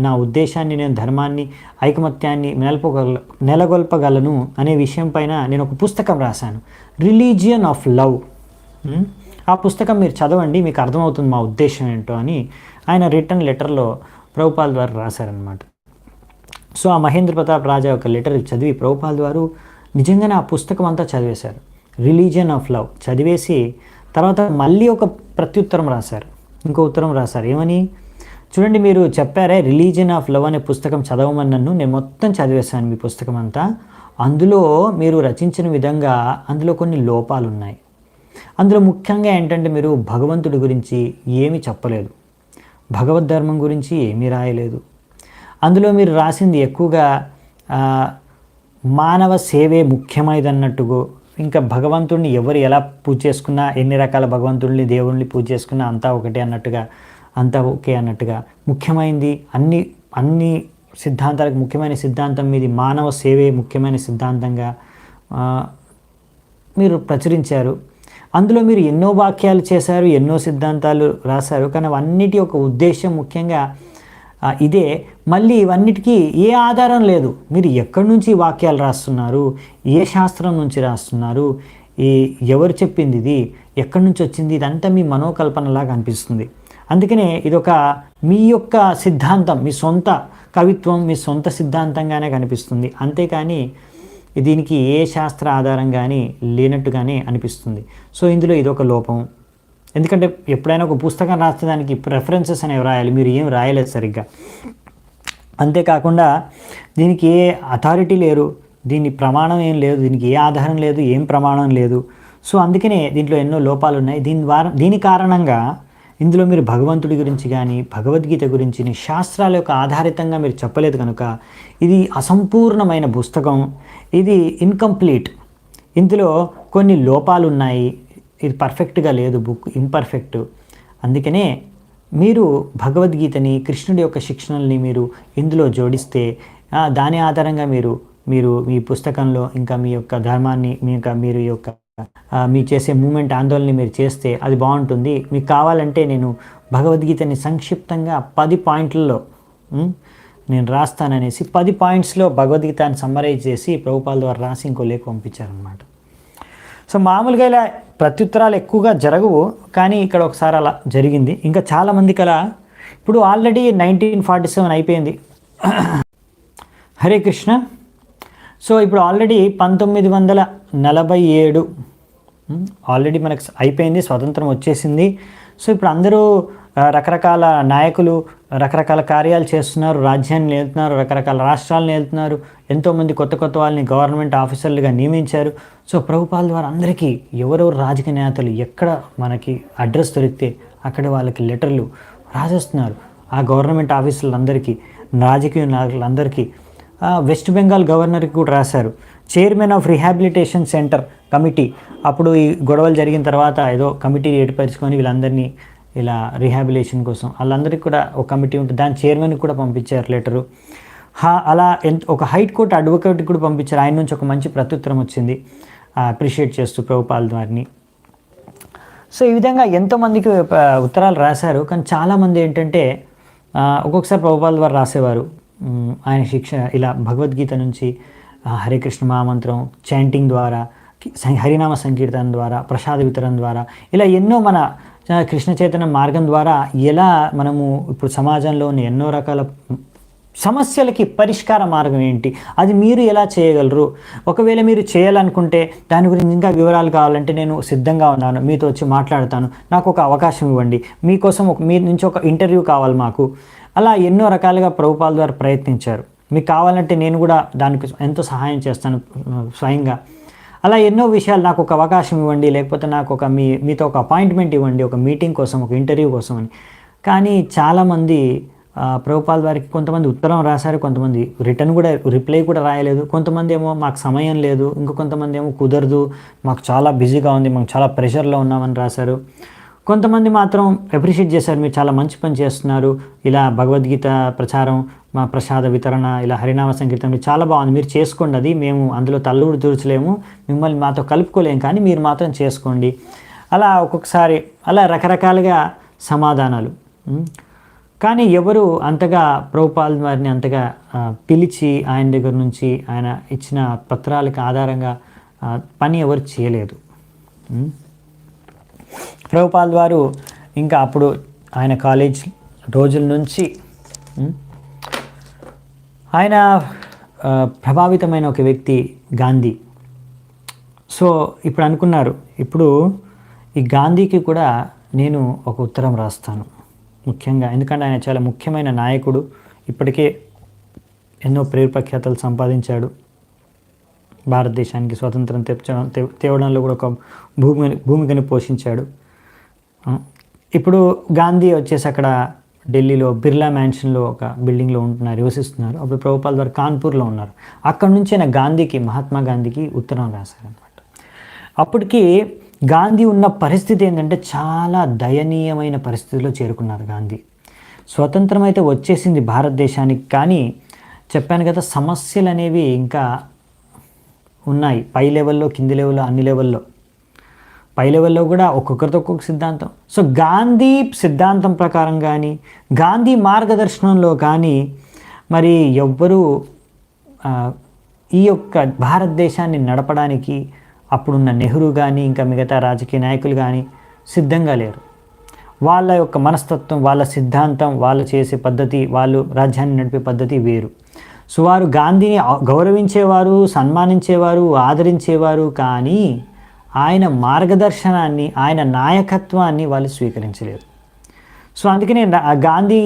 నా ఉద్దేశాన్ని నేను ధర్మాన్ని ఐకమత్యాన్ని నెలకొల్పగలను అనే విషయం పైన నేను ఒక పుస్తకం రాశాను, రిలీజియన్ ఆఫ్ లవ్. ఆ పుస్తకం మీరు చదవండి, మీకు అర్థమవుతుంది మా ఉద్దేశం ఏంటో అని ఆయన రిటర్న్ లెటర్లో ప్రభుపాల్ ద్వారా రాశారనమాట. సో ఆ మహేంద్ర ప్రతాప్ రాజా యొక్క లెటర్ చదివి ప్రభుపాల్ వారు నిజంగానే ఆ పుస్తకం అంతా చదివేశారు, రిలీజియన్ ఆఫ్ లవ్ చదివేసి తర్వాత మళ్ళీ ఒక ప్రత్యుత్తరం రాశారు, ఇంకో ఉత్తరం రాశారు. ఏమని చూడండి, మీరు చెప్పారే రిలీజియన్ ఆఫ్ లవ్ అనే పుస్తకం చదవమని నన్ను, నేను మొత్తం చదివేశాను మీ పుస్తకం అంతా. అందులో మీరు రచించిన విధంగా అందులో కొన్ని లోపాలు ఉన్నాయి. అందులో ముఖ్యంగా ఏంటంటే మీరు భగవంతుడి గురించి ఏమీ చెప్పలేదు, భగవద్ ధర్మం గురించి ఏమీ రాయలేదు. అందులో మీరు రాసింది ఎక్కువగా మానవ సేవే ముఖ్యమైనది అన్నట్టుగా, ఇంకా భగవంతుడిని ఎవరు ఎలా పూజ చేసుకున్నా, ఎన్ని రకాల భగవంతుడిని దేవుడిని పూజ చేసుకున్నా అంతా ఒకటే అన్నట్టుగా, అంతా ఓకే అన్నట్టుగా, ముఖ్యమైనది అన్ని సిద్ధాంతాలకు ముఖ్యమైన సిద్ధాంతం మీది మానవ సేవే ముఖ్యమైన సిద్ధాంతంగా మీరు ప్రచురించారు. అందులో మీరు ఎన్నో వాక్యాలు చేశారు, ఎన్నో సిద్ధాంతాలు రాశారు, కానీ అవన్నిటి ఒక ఉద్దేశం ముఖ్యంగా ఇదే. మళ్ళీ ఇవన్నిటికీ ఏ ఆధారం లేదు. మీరు ఎక్కడి నుంచి వాక్యాలు రాస్తున్నారు, ఏ శాస్త్రం నుంచి రాస్తున్నారు, ఎవరు చెప్పింది, ఇది ఎక్కడి నుంచి వచ్చింది, ఇదంతా మీ మనోకల్పనలాగా అనిపిస్తుంది. అందుకనే ఇదొక మీ యొక్క సిద్ధాంతం, మీ సొంత కవిత్వం, మీ సొంత సిద్ధాంతంగానే కనిపిస్తుంది. అంతేకాని దీనికి ఏ శాస్త్ర ఆధారం కానీ లేనట్టుగానే అనిపిస్తుంది. సో ఇందులో ఇదొక లోపం. ఎందుకంటే ఎప్పుడైనా ఒక పుస్తకం రాస్తే దానికి రెఫరెన్సెస్ అనేవి రాయాలి, మీరు ఏం రాయలేదు సరిగ్గా. అంతేకాకుండా దీనికి ఏ అథారిటీ లేరు, దీని ప్రమాణం ఏం లేదు, దీనికి ఏ ఆధారం లేదు, ఏం ప్రమాణం లేదు. సో అందుకనే దీంట్లో ఎన్నో లోపాలు ఉన్నాయి. దీని కారణంగా ఇందులో మీరు భగవంతుడి గురించి కానీ భగవద్గీత గురించి శాస్త్రాల యొక్క ఆధారితంగా మీరు చెప్పలేదు కనుక ఇది అసంపూర్ణమైన పుస్తకం, ఇది ఇన్కంప్లీట్. ఇందులో కొన్ని లోపాలు ఉన్నాయి, ఇది పర్ఫెక్ట్గా లేదు, బుక్ ఇంపర్ఫెక్ట్. అందుకనే మీరు భగవద్గీతని, కృష్ణుడి యొక్క శిక్షణల్ని మీరు ఇందులో జోడిస్తే దాని ఆధారంగా మీరు మీ పుస్తకంలో ఇంకా మీ యొక్క ధర్మాన్ని మీరు చేసే మూమెంట్ ఆందోళన మీరు చేస్తే అది బాగుంటుంది. మీకు కావాలంటే నేను భగవద్గీతని సంక్షిప్తంగా 10 పాయింట్లలో నేను రాస్తాననేసి 10 పాయింట్స్లో భగవద్గీతని సమ్మరైజ్ చేసి ప్రభుపాల్ ద్వారా రాసి ఇంకో లేఖ పంపించారనమాట. సో మామూలుగా ఇలా ప్రత్యుత్తరాలు ఎక్కువగా జరగవు, కానీ ఇక్కడ ఒకసారి అలా జరిగింది. ఇంకా చాలామందికి అలా ఇప్పుడు ఆల్రెడీ 1947 అయిపోయింది. హరే కృష్ణ. సో ఇప్పుడు ఆల్రెడీ 1947 ఆల్రెడీ మనకు అయిపోయింది, స్వతంత్రం వచ్చేసింది. సో ఇప్పుడు అందరూ రకరకాల నాయకులు రకరకాల కార్యాలు చేస్తున్నారు, రాజ్యాన్ని వెళ్తున్నారు, రకరకాల రాష్ట్రాలను వెళ్తున్నారు, ఎంతోమంది కొత్త వాళ్ళని గవర్నమెంట్ ఆఫీసర్లుగా నియమించారు. సో ప్రభుపాల్ ద్వారా అందరికీ ఎవరెవరు రాజకీయ నేతలు ఎక్కడ మనకి అడ్రస్ దొరికితే అక్కడ వాళ్ళకి లెటర్లు రాసేస్తున్నారు. ఆ గవర్నమెంట్ ఆఫీసర్లందరికీ, రాజకీయ నాయకులందరికీ, వెస్ట్ బెంగాల్ గవర్నర్కి కూడా రాశారు. Chairman of rehabilitation centre committee, అప్పుడు ఈ గొడవలు జరిగిన తర్వాత ఏదో కమిటీ ఏర్పరచుకొని వీళ్ళందరినీ ఇలా రిహాబిలేషన్ కోసం వాళ్ళందరికీ కూడా ఒక కమిటీ ఉంటుంది, దాని చైర్మన్కి కూడా పంపించారు లెటరు. అలా ఒక హైకోర్టు అడ్వకేట్కి కూడా పంపించారు. ఆయన నుంచి ఒక మంచి ప్రత్యుత్తరం వచ్చింది అప్రిషియేట్ చేస్తూ ప్రభుపాల్ వారిని. సో ఈ విధంగా ఎంతోమందికి ఉత్తరాలు రాశారు. కానీ చాలామంది ఏంటంటే ఒక్కొక్కసారి ప్రభుపాల్ వారు రాసేవారు ఆయన శిక్ష ఇలా భగవద్గీత నుంచి హరే కృష్ణ మహామంత్రం చాంటింగ్ ద్వారా, హరినామ సంకీర్తన ద్వారా, ప్రసాద వితరణ ద్వారా, ఇలా ఎన్నో మన కృష్ణ చైతన్య మార్గం ద్వారా ఎలా మనము ఇప్పుడు సమాజంలో ఉన్న ఎన్నో రకాల సమస్యలకి పరిష్కార మార్గం ఏంటి, అది మీరు ఎలా చేయగలరు, ఒకవేళ మీరు చేయాలనుకుంటే దాని గురించి ఇంకా వివరాలు కావాలంటే నేను సిద్ధంగా ఉన్నాను, మీతో వచ్చి మాట్లాడతాను, నాకు ఒక అవకాశం ఇవ్వండి, మీకోసం మీ నుంచి ఒక ఇంటర్వ్యూ కావాలి మాకు. అలా ఎన్నో రకాలుగా ప్రభుపాల్ ద్వారా ప్రయత్నించారు. మీకు కావాలంటే నేను కూడా దానికి ఎంతో సహాయం చేస్తాను స్వయంగా. అలా ఎన్నో విషయాలు, నాకు ఒక అవకాశం ఇవ్వండి, లేకపోతే నాకు మీతో ఒక అపాయింట్మెంట్ ఇవ్వండి, ఒక మీటింగ్ కోసం, ఒక ఇంటర్వ్యూ కోసం అని. కానీ చాలామంది ప్రభుపాల్ వారికి కొంతమంది ఉత్తరం రాశారు, కొంతమంది రిటర్న్ కూడా రిప్లై కూడా రాయలేదు, కొంతమంది ఏమో మాకు సమయం లేదు, ఇంకో కొంతమంది ఏమో కుదరదు, మాకు చాలా బిజీగా ఉంది, మాకు చాలా ప్రెషర్లో ఉన్నామని రాశారు. కొంతమంది మాత్రం అప్రిషియేట్ చేశారు, మీరు చాలా మంచి పని చేస్తున్నారు, ఇలా భగవద్గీత ప్రచారం, మా ప్రసాద వితరణ, ఇలా హరినామ సంకీర్తన చాలా బాగుంది, మీరు చేసుకోండి, అది మేము అందులో తల్లుడు దూర్చలేము, మిమ్మల్ని మాతో కలుపుకోలేము, కానీ మీరు మాత్రం చేసుకోండి. అలా ఒక్కొక్కసారి అలా రకరకాలుగా సమాధానాలు. కానీ ఎవరు అంతగా ప్రభుపాల్ వారిని అంతగా పిలిచి ఆయన దగ్గర నుంచి ఆయన ఇచ్చిన పత్రాలకు ఆధారంగా పని ఎవరు చేయలేదు. ప్రభుపాల్ వారు ఇంకా అప్పుడు ఆయన కాలేజ్ రోజుల నుంచి ఆయన ప్రభావితమైన ఒక వ్యక్తి గాంధీ. సో ఇప్పుడు అనుకున్నారు, ఇప్పుడు ఈ గాంధీకి కూడా నేను ఒక ఉత్తరం రాస్తాను, ముఖ్యంగా ఎందుకంటే ఆయన చాలా ముఖ్యమైన నాయకుడు, ఇప్పటికే ఎన్నో పేరు ప్రఖ్యాతలు సంపాదించాడు, భారతదేశానికి స్వతంత్రం తేవడంలో కూడా ఒక భూమికని పోషించాడు. ఇప్పుడు గాంధీ వచ్చేసి అక్కడ ఢిల్లీలో బిర్లా మ్యాన్షన్లో ఒక బిల్డింగ్లో ఉంటున్నారు, నివసిస్తున్నారు. అప్పుడు ప్రభుపాల్ వారు కాన్పూర్లో ఉన్నారు. అక్కడ నుంచి ఆయన గాంధీకి, మహాత్మా గాంధీకి ఉత్తరం రాశారనమాట. అప్పటికి గాంధీ ఉన్న పరిస్థితి ఏంటంటే చాలా దయనీయమైన పరిస్థితిలో చేరుకున్నారు గాంధీ. స్వతంత్రం అయితే వచ్చేసింది భారతదేశానికి, కానీ చెప్పాను కదా సమస్యలు అనేవి ఇంకా ఉన్నాయి, పై లెవెల్లో, కింది లెవెల్లో, అన్ని లెవెల్లో. పై లెవెల్లో కూడా ఒక్కొక్కరితో ఒక్కొక్క సిద్ధాంతం. సో గాంధీ సిద్ధాంతం ప్రకారం కానీ, గాంధీ మార్గదర్శనంలో కానీ మరి ఎవ్వరూ ఈ యొక్క భారతదేశాన్ని నడపడానికి అప్పుడున్న నెహ్రూ కానీ ఇంకా మిగతా రాజకీయ నాయకులు కానీ సిద్ధంగా లేరు. వాళ్ళ యొక్క మనస్తత్వం, వాళ్ళ సిద్ధాంతం, వాళ్ళు చేసే పద్ధతి, వాళ్ళు రాజ్యాన్ని నడిపే పద్ధతి వేరు. సో వారు గాంధీని గౌరవించేవారు, సన్మానించేవారు, ఆదరించేవారు, కానీ ఆయన మార్గదర్శనాన్ని, ఆయన నాయకత్వాన్ని వాళ్ళు స్వీకరించలేరు. సో అందుకనే గాంధీ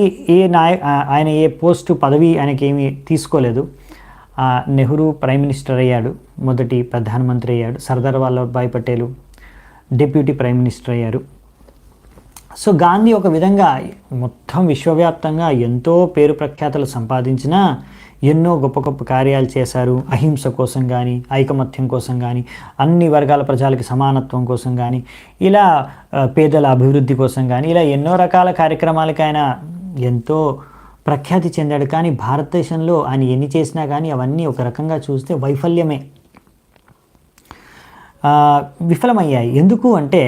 ఆయన ఏ పోస్టు పదవి ఆయనకేమీ తీసుకోలేదు. నెహ్రూ ప్రైమ్ మినిస్టర్ అయ్యాడు, మొదటి ప్రధానమంత్రి అయ్యాడు, Sardar Vallabhbhai Patel deputy prime minister అయ్యారు. సో గాంధీ ఒక విధంగా మొత్తం విశ్వవ్యాప్తంగా ఎంతో పేరు ప్రఖ్యాతలు సంపాదించినా ఎన్నో గొప్ప గొప్ప కార్యాలు చేశారు. అహింస కోసం కానీ, ఐకమత్యం కోసం కానీ, అన్ని వర్గాల ప్రజలకి సమానత్వం కోసం కానీ, ఇలా పేదల అభివృద్ధి కోసం కానీ, ఇలా ఎన్నో రకాల కార్యక్రమాలకి ఆయన ఎంతో ప్రఖ్యాతి చెందాడు. కానీ భారతదేశంలో ఆయన ఎన్ని చేసినా కానీ అవన్నీ ఒక రకంగా చూస్తే వైఫల్యమే, విఫలమయ్యాయి. ఎందుకు అంటే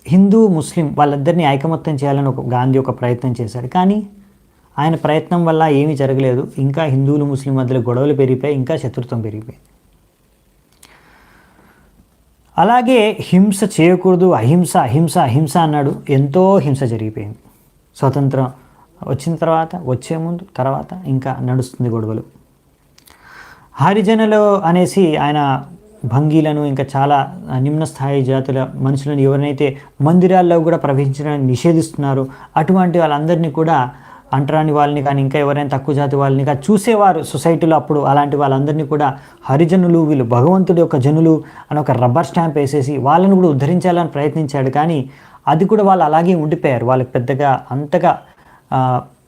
హిందూ ముస్లిం వాళ్ళిద్దరినీ ఐకమత్యం చేయాలని గాంధీ ఒక ప్రయత్నం చేశాడు, కానీ ఆయన ప్రయత్నం వల్ల ఏమీ జరగలేదు. ఇంకా హిందువులు ముస్లిం మధ్యలో గొడవలు పెరిగిపోయి, ఇంకా శత్రుత్వం పెరిగిపోయింది. అలాగే హింస చేయకూడదు, అహింస అహింస అహింస అన్నాడు, ఎంతో హింస జరిగిపోయింది. స్వతంత్రం వచ్చిన తర్వాత, వచ్చే ముందు, తర్వాత ఇంకా నడుస్తుంది గొడవలు. హరిజనులు అనేసి ఆయన భంగీలను, ఇంకా చాలా నిమ్న స్థాయి జాతుల మనుషులను ఎవరినైతే మందిరాల్లో కూడా ప్రవేశించడానికి నిషేధిస్తున్నారో అటువంటి వాళ్ళందరినీ కూడా, అంటరాని వాళ్ళని కానీ ఇంకా ఎవరైనా తక్కువ జాతి వాళ్ళని కానీ చూసేవారు సొసైటీలో అప్పుడు, అలాంటి వాళ్ళందరినీ కూడా హరిజనులు, వీళ్ళు భగవంతుడి యొక్క జనులు అని ఒక రబ్బర్ స్టాంప్ వేసేసి వాళ్ళని కూడా ఉద్ధరించాలని ప్రయత్నించాడు. కానీ అది కూడా వాళ్ళు అలాగే ఉండిపోయారు. వాళ్ళకి పెద్దగా అంతగా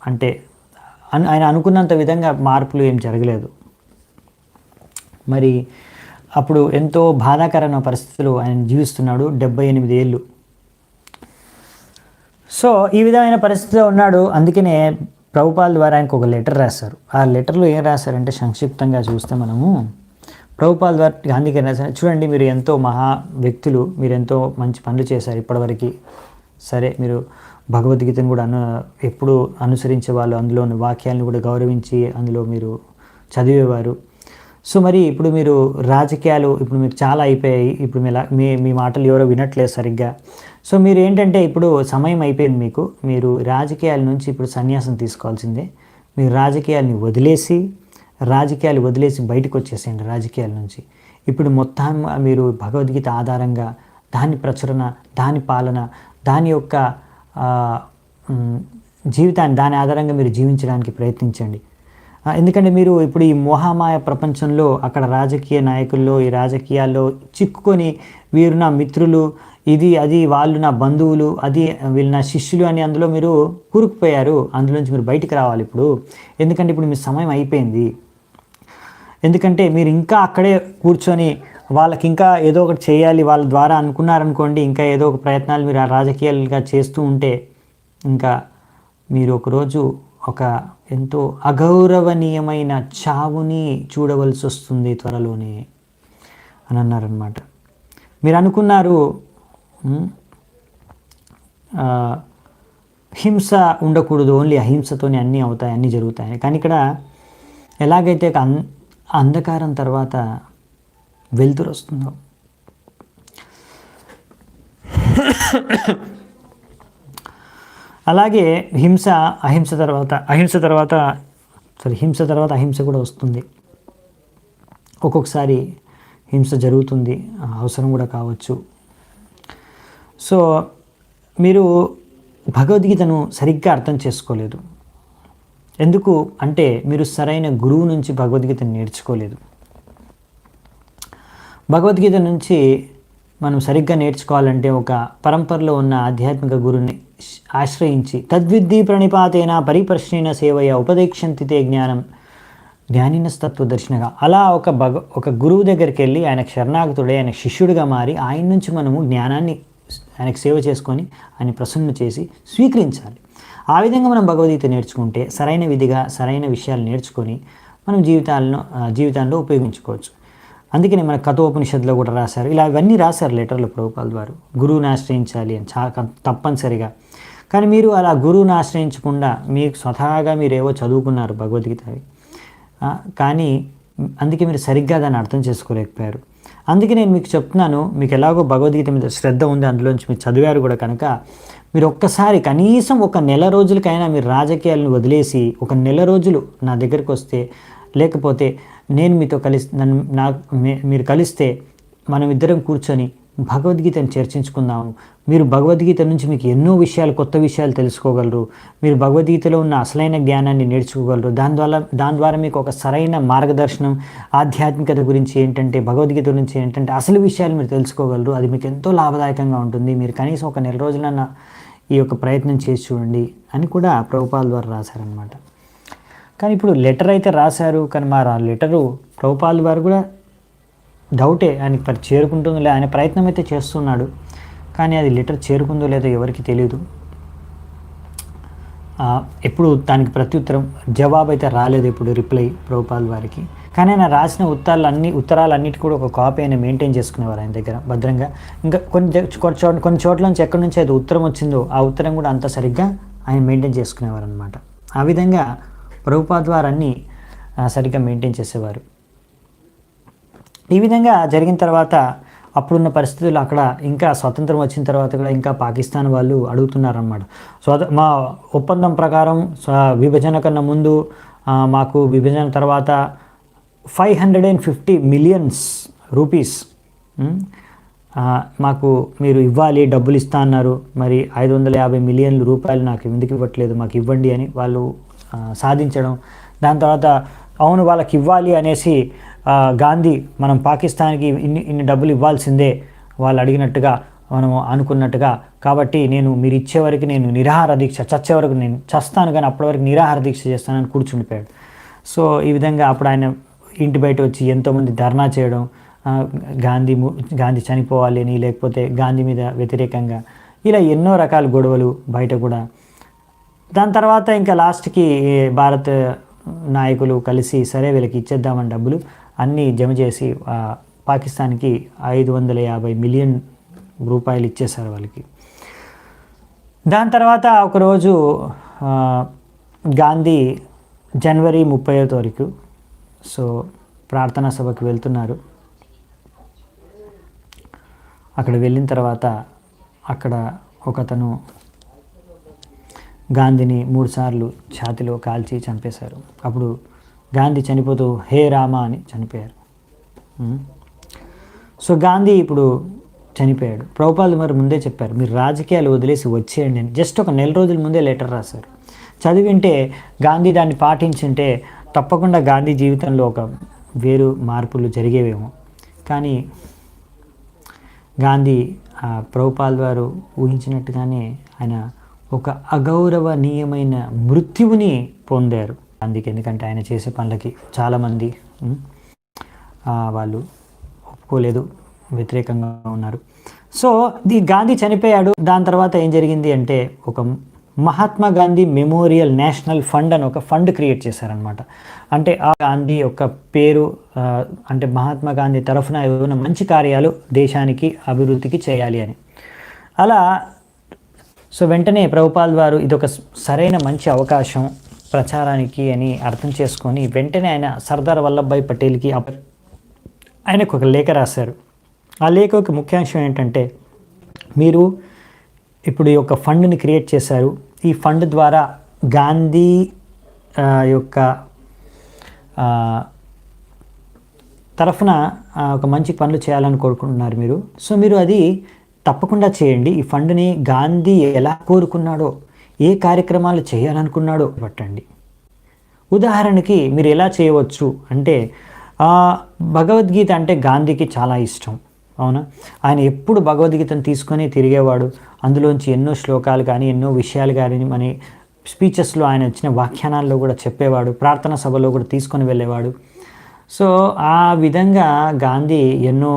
అంటే ఆయన అనుకున్నంత విధంగా మార్పులు ఏం జరగలేదు. మరి అప్పుడు ఎంతో బాధాకరమైన పరిస్థితులు ఆయన జీవిస్తున్నాడు, 78 ఏళ్ళు. సో ఈ విధమైన పరిస్థితిలో ఉన్నాడు. అందుకనే ప్రభుపాల్ ద్వారా ఆయనకు ఒక లెటర్ రాశారు. ఆ లెటర్లో ఏం రాశారంటే సంక్షిప్తంగా చూస్తే మనము, ప్రభుపాల్ ద్వారా గాంధీకి రాశారు, చూడండి మీరు ఎంతో మహా వ్యక్తులు, మీరు ఎంతో మంచి పనులు చేశారు ఇప్పటివరకు, సరే మీరు భగవద్గీతను కూడా ఎప్పుడు అనుసరించే వాళ్ళు, అందులోని వాక్యాలను కూడా గౌరవించి అందులో మీరు చదివేవారు. సో మరి ఇప్పుడు మీరు రాజకీయాలు ఇప్పుడు మీకు చాలా అయిపోయాయి, ఇప్పుడు మీ మాటలు ఎవరో వినట్లేదు సరిగ్గా. సో మీరు ఏంటంటే ఇప్పుడు సమయం అయిపోయింది మీకు, మీరు రాజకీయాల నుంచి ఇప్పుడు సన్యాసం తీసుకోవాల్సిందే. మీరు రాజకీయాలు వదిలేసి బయటకు వచ్చేసేయండి రాజకీయాల నుంచి. ఇప్పుడు మొత్తం మీరు భగవద్గీత ఆధారంగా దాని ప్రచురణ, దాని పాలన, దాని యొక్క జీవితాన్ని దాని ఆధారంగా మీరు జీవించడానికి ప్రయత్నించండి. ఎందుకంటే మీరు ఇప్పుడు ఈ మోహమాయ ప్రపంచంలో అక్కడ రాజకీయ నాయకుల్లో ఈ రాజకీయాల్లో చిక్కుకొని వీరు నా మిత్రులు, ఇది అది వాళ్ళు నా బంధువులు, అది వీళ్ళు నా శిష్యులు అని అందులో మీరు కూరుకుపోయారు. అందులో నుంచి మీరు బయటికి రావాలి ఇప్పుడు. ఎందుకంటే ఇప్పుడు మీ సమయం అయిపోయింది. ఎందుకంటే మీరు ఇంకా అక్కడే కూర్చొని వాళ్ళకి ఇంకా ఏదో ఒకటి చేయాలి వాళ్ళ ద్వారా అనుకున్నారనుకోండి, ఇంకా ఏదో ఒక ప్రయత్నాలు మీరు ఆ రాజకీయాలుగా చేస్తూ ఉంటే ఇంకా మీరు ఒకరోజు ఒక ఎంతో అగౌరవనీయమైన చావుని చూడవలసి వస్తుంది త్వరలోనే అని అన్నారనమాట. మీరు అనుకున్నారు హింస ఉండకూడదు, ఓన్లీ అహింసతోనే అన్నీ అవుతాయి, అన్నీ జరుగుతాయి. కానీ ఇక్కడ ఎలాగైతే అంధకారం తర్వాత వెలుతురు వస్తుందో, అలాగే హింస తర్వాత అహింస కూడా వస్తుంది. ఒక్కొక్కసారి హింస జరుగుతుంది, అవసరం కూడా కావచ్చు. సో మీరు భగవద్గీతను సరిగ్గా అర్థం చేసుకోలేదు. ఎందుకు అంటే మీరు సరైన గురువు నుంచి భగవద్గీతను నేర్చుకోలేదు. భగవద్గీత నుంచి మనం సరిగ్గా నేర్చుకోవాలంటే ఒక పరంపరలో ఉన్న ఆధ్యాత్మిక గురువుని ఆశ్రయించి తద్విద్ధి ప్రణిపాతేన పరిప్రశ్నేన సేవయ ఉపదేక్షంతి తే జ్ఞానం జ్ఞానినస్తత్వదర్శనగా, అలా ఒక గురువు దగ్గరికి వెళ్ళి ఆయనకు శరణాగతుడే, ఆయన శిష్యుడిగా మారి ఆయన నుంచి మనము జ్ఞానాన్ని ఆయనకు సేవ చేసుకొని ఆయన ప్రసన్న చేసి స్వీకరించాలి. ఆ విధంగా మనం భగవద్గీత నేర్చుకుంటే సరైన విధిగా సరైన విషయాలు నేర్చుకొని మనం జీవితాల్లో ఉపయోగించుకోవచ్చు. అందుకని మన కఠోపనిషత్తులో కూడా రాశారు, ఇలా ఇవన్నీ రాశారు లెటర్లు ప్రభుపాల్ వారు, గురువుని ఆశ్రయించాలి అని తప్పనిసరిగా. కానీ మీరు అలా గురువుని ఆశ్రయించకుండా మీకు స్వతహాగా మీరేవో చదువుకున్నారు భగవద్గీత, కానీ అందుకే మీరు సరిగ్గా దాన్ని అర్థం చేసుకోలేకపోయారు. అందుకే నేను మీకు చెప్తున్నాను, మీకు ఎలాగో భగవద్గీత మీద శ్రద్ధ ఉంది, అందులోంచి మీరు చదివారు కూడా కనుక మీరు ఒక్కసారి కనీసం ఒక నెల రోజులకైనా మీరు రాజకీయాలను వదిలేసి ఒక నెల రోజులు నా దగ్గరికి వస్తే, లేకపోతే నేను మీతో మీరు కలిస్తే మనం ఇద్దరం కూర్చొని భగవద్గీతను చర్చించుకుందాము. మీరు భగవద్గీత నుంచి మీకు ఎన్నో విషయాలు, కొత్త విషయాలు తెలుసుకోగలరు. మీరు భగవద్గీతలో ఉన్న అసలైన జ్ఞానాన్ని నేర్చుకోగలరు. దాని ద్వారా మీకు ఒక సరైన మార్గదర్శనం, ఆధ్యాత్మికత గురించి ఏంటంటే, భగవద్గీత గురించి ఏంటంటే అసలు విషయాలు మీరు తెలుసుకోగలరు. అది మీకు ఎంతో లాభదాయకంగా ఉంటుంది. మీరు కనీసం ఒక నెల రోజులన్నా ఈ యొక్క ప్రయత్నం చేసి చూడండి అని కూడా ప్రభుపాల్ ద్వారా రాశారనమాట. కానీ ఇప్పుడు లెటర్ అయితే రాశారు, కానీ మరి ఆ లెటరు ప్రభుపాల్ వారు కూడా డౌటే, ఆయనకి చేరుకుంటుందో లేదా, ఆయన ప్రయత్నం అయితే చేస్తున్నాడు, కానీ అది లెటర్ చేరుకుందో లేదో ఎవరికి తెలియదు. ఎప్పుడు దానికి ప్రత్యుత్తరం జవాబు అయితే రాలేదు, ఇప్పుడు రిప్లై ప్రభుపాల్ వారికి. కానీ ఆయన రాసిన ఉత్తరాలన్నిటి కూడా ఒక కాపీ ఆయన మెయింటైన్ చేసుకునేవారు ఆయన దగ్గర భద్రంగా. ఇంకా కొన్ని చోట్ల నుంచి ఎక్కడి నుంచి అయితే ఉత్తరం వచ్చిందో ఆ ఉత్తరం కూడా అంత సరిగ్గా ఆయన మెయింటైన్ చేసుకునేవారు అనమాట. ఆ విధంగా ప్రభుపాద్ వారు అన్నీ సరిగ్గా మెయింటైన్ చేసేవారు. ఈ విధంగా జరిగిన తర్వాత అప్పుడున్న పరిస్థితులు అక్కడ ఇంకా స్వతంత్రం వచ్చిన తర్వాత కూడా ఇంకా పాకిస్తాన్ వాళ్ళు అడుగుతున్నారన్నమాట. మా ఒప్పందం ప్రకారం విభజన కన్నా ముందు మాకు విభజన తర్వాత 550 million రూపీస్ మాకు మీరు ఇవ్వాలి, డబ్బులు ఇస్తా అన్నారు. మరి 550 million రూపాయలు నాకు ఎందుకు ఇవ్వట్లేదు, మాకు ఇవ్వండి అని వాళ్ళు సాధించడం. దాని తర్వాత అవును వాళ్ళకి ఇవ్వాలి అనేసి గాంధీ మనం పాకిస్తాన్కి ఇన్ని డబ్బులు ఇవ్వాల్సిందే వాళ్ళు అడిగినట్టుగా, మనము అనుకున్నట్టుగా, కాబట్టి మీరు ఇచ్చే వరకు నేను నిరాహార దీక్ష, చచ్చే వరకు నేను చస్తాను కానీ అప్పటి వరకు నిరాహార దీక్ష చేస్తానని కూర్చుండిపోయాడు. సో ఈ విధంగా అప్పుడు ఆయన ఇంటి బయట వచ్చి ఎంతోమంది ధర్నా చేయడం, గాంధీ చనిపోవాలి అని, లేకపోతే గాంధీ మీద వ్యతిరేకంగా, ఇలా ఎన్నో రకాల గొడవలు బయట కూడా. దాని తర్వాత ఇంకా లాస్ట్కి భారత నాయకులు కలిసి సరే వీళ్ళకి ఇచ్చేద్దామని డబ్బులు అన్నీ జమ చేసి పాకిస్తాన్కి 550 million రూపాయలు ఇచ్చేశారు వాళ్ళకి. దాని తర్వాత ఒకరోజు గాంధీ జనవరి 30వ తారీఖు సో ప్రార్థనా సభకి వెళ్తున్నారు. అక్కడ వెళ్ళిన తర్వాత అక్కడ ఒకతను గాంధీని 3 సార్లు ఛాతిలో కాల్చి చంపేశారు. అప్పుడు గాంధీ చనిపోతూ హే రామ అని చనిపోయారు. సో గాంధీ ఇప్పుడు చనిపోయాడు. ప్రభుపాల్ మరి ముందే చెప్పారు మీరు రాజకీయాలు వదిలేసి వచ్చేయండి అని. జస్ట్ ఒక నెల రోజుల ముందే లెటర్ రాశారు. చదివింటే గాంధీ దాన్ని పాటించుంటే తప్పకుండా గాంధీ జీవితంలో ఒక వేరు మార్పులు జరిగేవేమో. కానీ గాంధీ ప్రభుపాల్ వారు ఊహించినట్టుగానే ఆయన ఒక అగౌరవనీయమైన మృత్యువుని పొందారు గాంధీకి. ఎందుకంటే ఆయన చేసే పనులకి చాలామంది వాళ్ళు ఒప్పుకోలేదు, వ్యతిరేకంగా ఉన్నారు. సో గాంధీ చనిపోయాడు. దాని తర్వాత ఏం జరిగింది అంటే ఒక Mahatma Gandhi memorial national fund అని ఒక ఫండ్ క్రియేట్ చేశారనమాట. అంటే ఆ గాంధీ యొక్క పేరు అంటే మహాత్మా గాంధీ తరఫున ఏమైనా మంచి కార్యాలు దేశానికి అభివృద్ధికి చేయాలి అని. అలా సో వెంటనే ప్రభుపాల్ వారు ఇదొక సరైన మంచి అవకాశం ప్రచారానికి అని అర్థం చేసుకొని వెంటనే ఆయన సర్దార్ వల్లభాయ్ పటేల్కి ఆయనకు ఒక లేఖ రాశారు. ఆ లేఖ యొక్క ముఖ్యాంశం ఏంటంటే, మీరు ఇప్పుడు ఈ యొక్క ఫండ్ని క్రియేట్ చేశారు, ఈ ఫండ్ ద్వారా గాంధీ యొక్క తరఫున ఒక మంచి పనులు చేయాలని కోరుకుంటున్నారు మీరు. సో మీరు అది తప్పకుండా చేయండి. ఈ ఫండ్ని గాంధీ ఎలా కోరుకున్నాడో, ఏ కార్యక్రమాలు చేయాలనుకున్నాడో పట్టండి. ఉదాహరణకి మీరు ఎలా చేయవచ్చు అంటే, భగవద్గీత అంటే గాంధీకి చాలా ఇష్టం, అవునా? ఆయన ఎప్పుడు భగవద్గీతను తీసుకొని తిరిగేవాడు. అందులోంచి ఎన్నో శ్లోకాలు కానీ ఎన్నో విషయాలు కానీ మన స్పీచెస్లో ఆయన వచ్చిన వ్యాఖ్యానాల్లో కూడా చెప్పేవాడు, ప్రార్థనా సభలో కూడా తీసుకొని వెళ్ళేవాడు. సో ఆ విధంగా గాంధీ ఎన్నో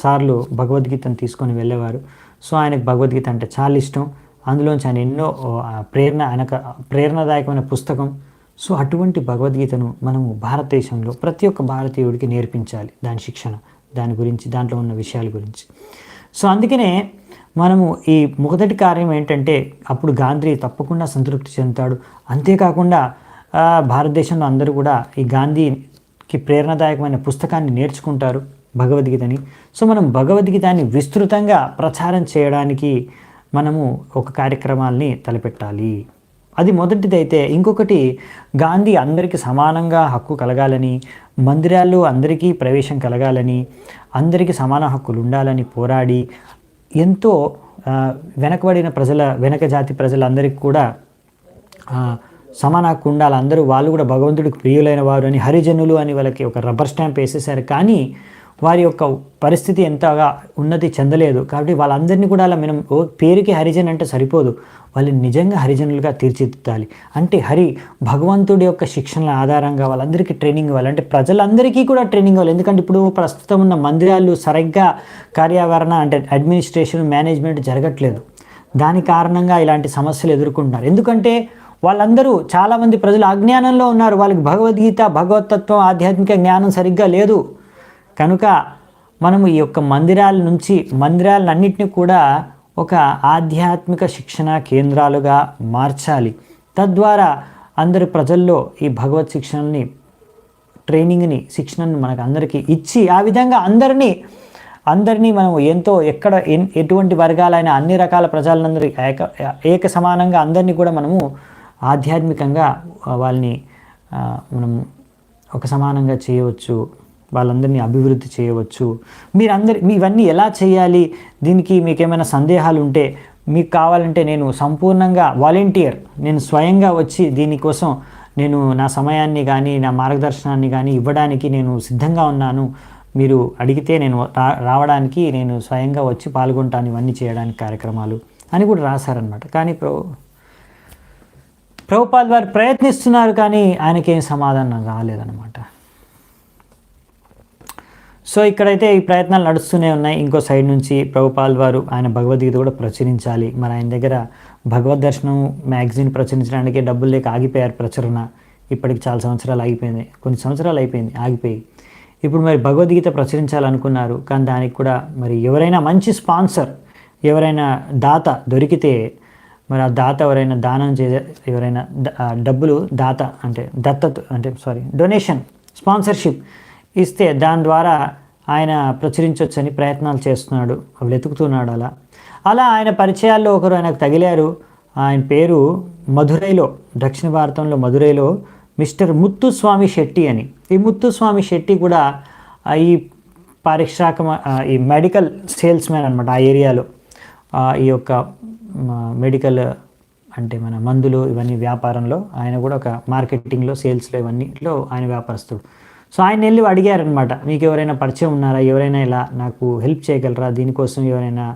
సార్లు భగవద్గీతను తీసుకొని వెళ్ళేవారు. సో ఆయనకు భగవద్గీత అంటే చాలా ఇష్టం. అందులోంచి ఆయన ఎన్నో ప్రేరణాదాయకమైన పుస్తకం. సో అటువంటి భగవద్గీతను మనము భారతదేశంలో ప్రతి ఒక్క భారతీయుడికి నేర్పించాలి, దాని శిక్షణ, దాని గురించి, దాంట్లో ఉన్న విషయాల గురించి. సో అందుకనే మనము ఈ మొదటి కార్యం ఏంటంటే, అప్పుడు గాంధీ తప్పకుండా సంతృప్తి చెందుతాడు. అంతేకాకుండా భారతదేశంలో అందరూ కూడా ఈ గాంధీకి ప్రేరణాదాయకమైన పుస్తకాన్ని నేర్చుకుంటారు, భగవద్గీతని. సో మనం భగవద్గీతాన్ని విస్తృతంగా ప్రచారం చేయడానికి మనము ఒక కార్యక్రమాల్ని తలపెట్టాలి. అది మొదటిదైతే. ఇంకొకటి, గాంధీ అందరికీ సమానంగా హక్కు కలగాలని, మందిరాల్లో అందరికీ ప్రవేశం కలగాలని, అందరికీ సమాన హక్కులు ఉండాలని పోరాడి ఎంతో వెనకబడిన వెనక జాతి ప్రజలందరికీ కూడా సమాన హక్కు ఉండాలి, అందరూ వాళ్ళు కూడా భగవంతుడికి ప్రియులైన వారు అని హరిజనులు అని వాళ్ళకి ఒక రబ్బర్ స్టాంప్ వేసేసారు. కానీ వారి యొక్క పరిస్థితి ఎంతగా ఉన్నతి చెందలేదు. కాబట్టి వాళ్ళందరినీ కూడా అలా మనం పేరుకి హరిజన్ అంటే సరిపోదు, వాళ్ళని నిజంగా హరిజనులుగా తీర్చిదిద్దాలి. అంటే భగవంతుడి యొక్క శిక్షణల ఆధారంగా వాళ్ళందరికీ ట్రైనింగ్ ఇవ్వాలి. అంటే ప్రజలందరికీ కూడా ట్రైనింగ్ ఇవ్వాలి. ఎందుకంటే ఇప్పుడు ప్రస్తుతం ఉన్న మందిరాలు సరిగ్గా కార్యావరణ అంటే అడ్మినిస్ట్రేషన్, మేనేజ్మెంట్ జరగట్లేదు. దాని కారణంగా ఇలాంటి సమస్యలు ఎదుర్కొంటున్నారు. ఎందుకంటే వాళ్ళందరూ చాలామంది ప్రజలు అజ్ఞానంలో ఉన్నారు. వాళ్ళకి భగవద్గీత, భగవతత్వం, ఆధ్యాత్మిక జ్ఞానం సరిగ్గా లేదు. కనుక మనము ఈ యొక్క మందిరాలన్నింటినీ కూడా ఒక ఆధ్యాత్మిక శిక్షణ కేంద్రాలుగా మార్చాలి. తద్వారా అందరి ప్రజల్లో ఈ భగవత్ శిక్షణను మనకు అందరికీ ఇచ్చి, ఆ విధంగా అందరినీ మనము ఎటువంటి వర్గాలైన అన్ని రకాల ప్రజలందరి ఏక సమానంగా అందరినీ కూడా మనము ఆధ్యాత్మికంగా వాళ్ళని మనం ఒక సమానంగా చేయవచ్చు, వాళ్ళందరినీ అభివృద్ధి చేయవచ్చు. ఇవన్నీ ఎలా చేయాలి, దీనికి మీకు ఏమైనా సందేహాలు ఉంటే, మీకు కావాలంటే నేను సంపూర్ణంగా వాలంటీర్, నేను స్వయంగా వచ్చి దీనికోసం నేను నా సమయాన్ని కానీ నా మార్గదర్శనాన్ని కానీ ఇవ్వడానికి నేను సిద్ధంగా ఉన్నాను. మీరు అడిగితే నేను రావడానికి నేను స్వయంగా వచ్చి పాల్గొంటాను, ఇవన్నీ చేయడానికి కార్యక్రమాలు అని కూడా రాశారనమాట. కానీ ప్రభుపాల్ వారు ప్రయత్నిస్తున్నారు, కానీ ఆయనకేం సమాధానం రాలేదన్నమాట. సో ఇక్కడైతే ఈ ప్రయత్నాలు నడుస్తూనే ఉన్నాయి. ఇంకో సైడ్ నుంచి ప్రభుపాల్ వారు ఆయన భగవద్గీత కూడా ప్రచురించాలి. మరి ఆయన దగ్గర భగవద్ దర్శనం మ్యాగజైన్ ప్రచురించడానికి డబ్బులు లేక ఆగిపోయారు ప్రచురణ. ఇప్పటికి చాలా సంవత్సరాలు ఆగిపోయింది, కొన్ని సంవత్సరాలు ఆగిపోయి. ఇప్పుడు మరి భగవద్గీత ప్రచురించాలనుకున్నారు, కానీ దానికి కూడా మరి ఎవరైనా మంచి స్పాన్సర్, ఎవరైనా దాత దొరికితే, మరి ఆ దాత ఎవరైనా ఎవరైనా డబ్బులు డొనేషన్, స్పాన్సర్షిప్ ఇస్తే దాని ద్వారా ఆయన ప్రచురించవచ్చని ప్రయత్నాలు చేస్తున్నాడు, వెతుకుతున్నాడు. అలా ఆయన పరిచయాల్లో ఒకరు ఆయనకు తగిలారు. ఆయన పేరు మధురైలో, దక్షిణ భారతంలో మధురైలో మిస్టర్ ముత్తుస్వామి శెట్టి అని. ఈ ముత్తుస్వామి శెట్టి కూడా ఈ ఈ మెడికల్ సేల్స్ మ్యాన్ అనమాట. ఆ ఏరియాలో ఈ యొక్క మెడికల్ అంటే మన మందులు ఇవన్నీ వ్యాపారంలో ఆయన కూడా ఒక మార్కెటింగ్లో, సేల్స్లో ఇవన్నీలో ఆయన వ్యాపారస్తుడు. సో ఆయన వెళ్ళి అడిగారనమాట, మీకు ఎవరైనా పరిచయం ఉన్నారా, ఎవరైనా ఇలా నాకు హెల్ప్ చేయగలరా, దీనికోసం ఎవరైనా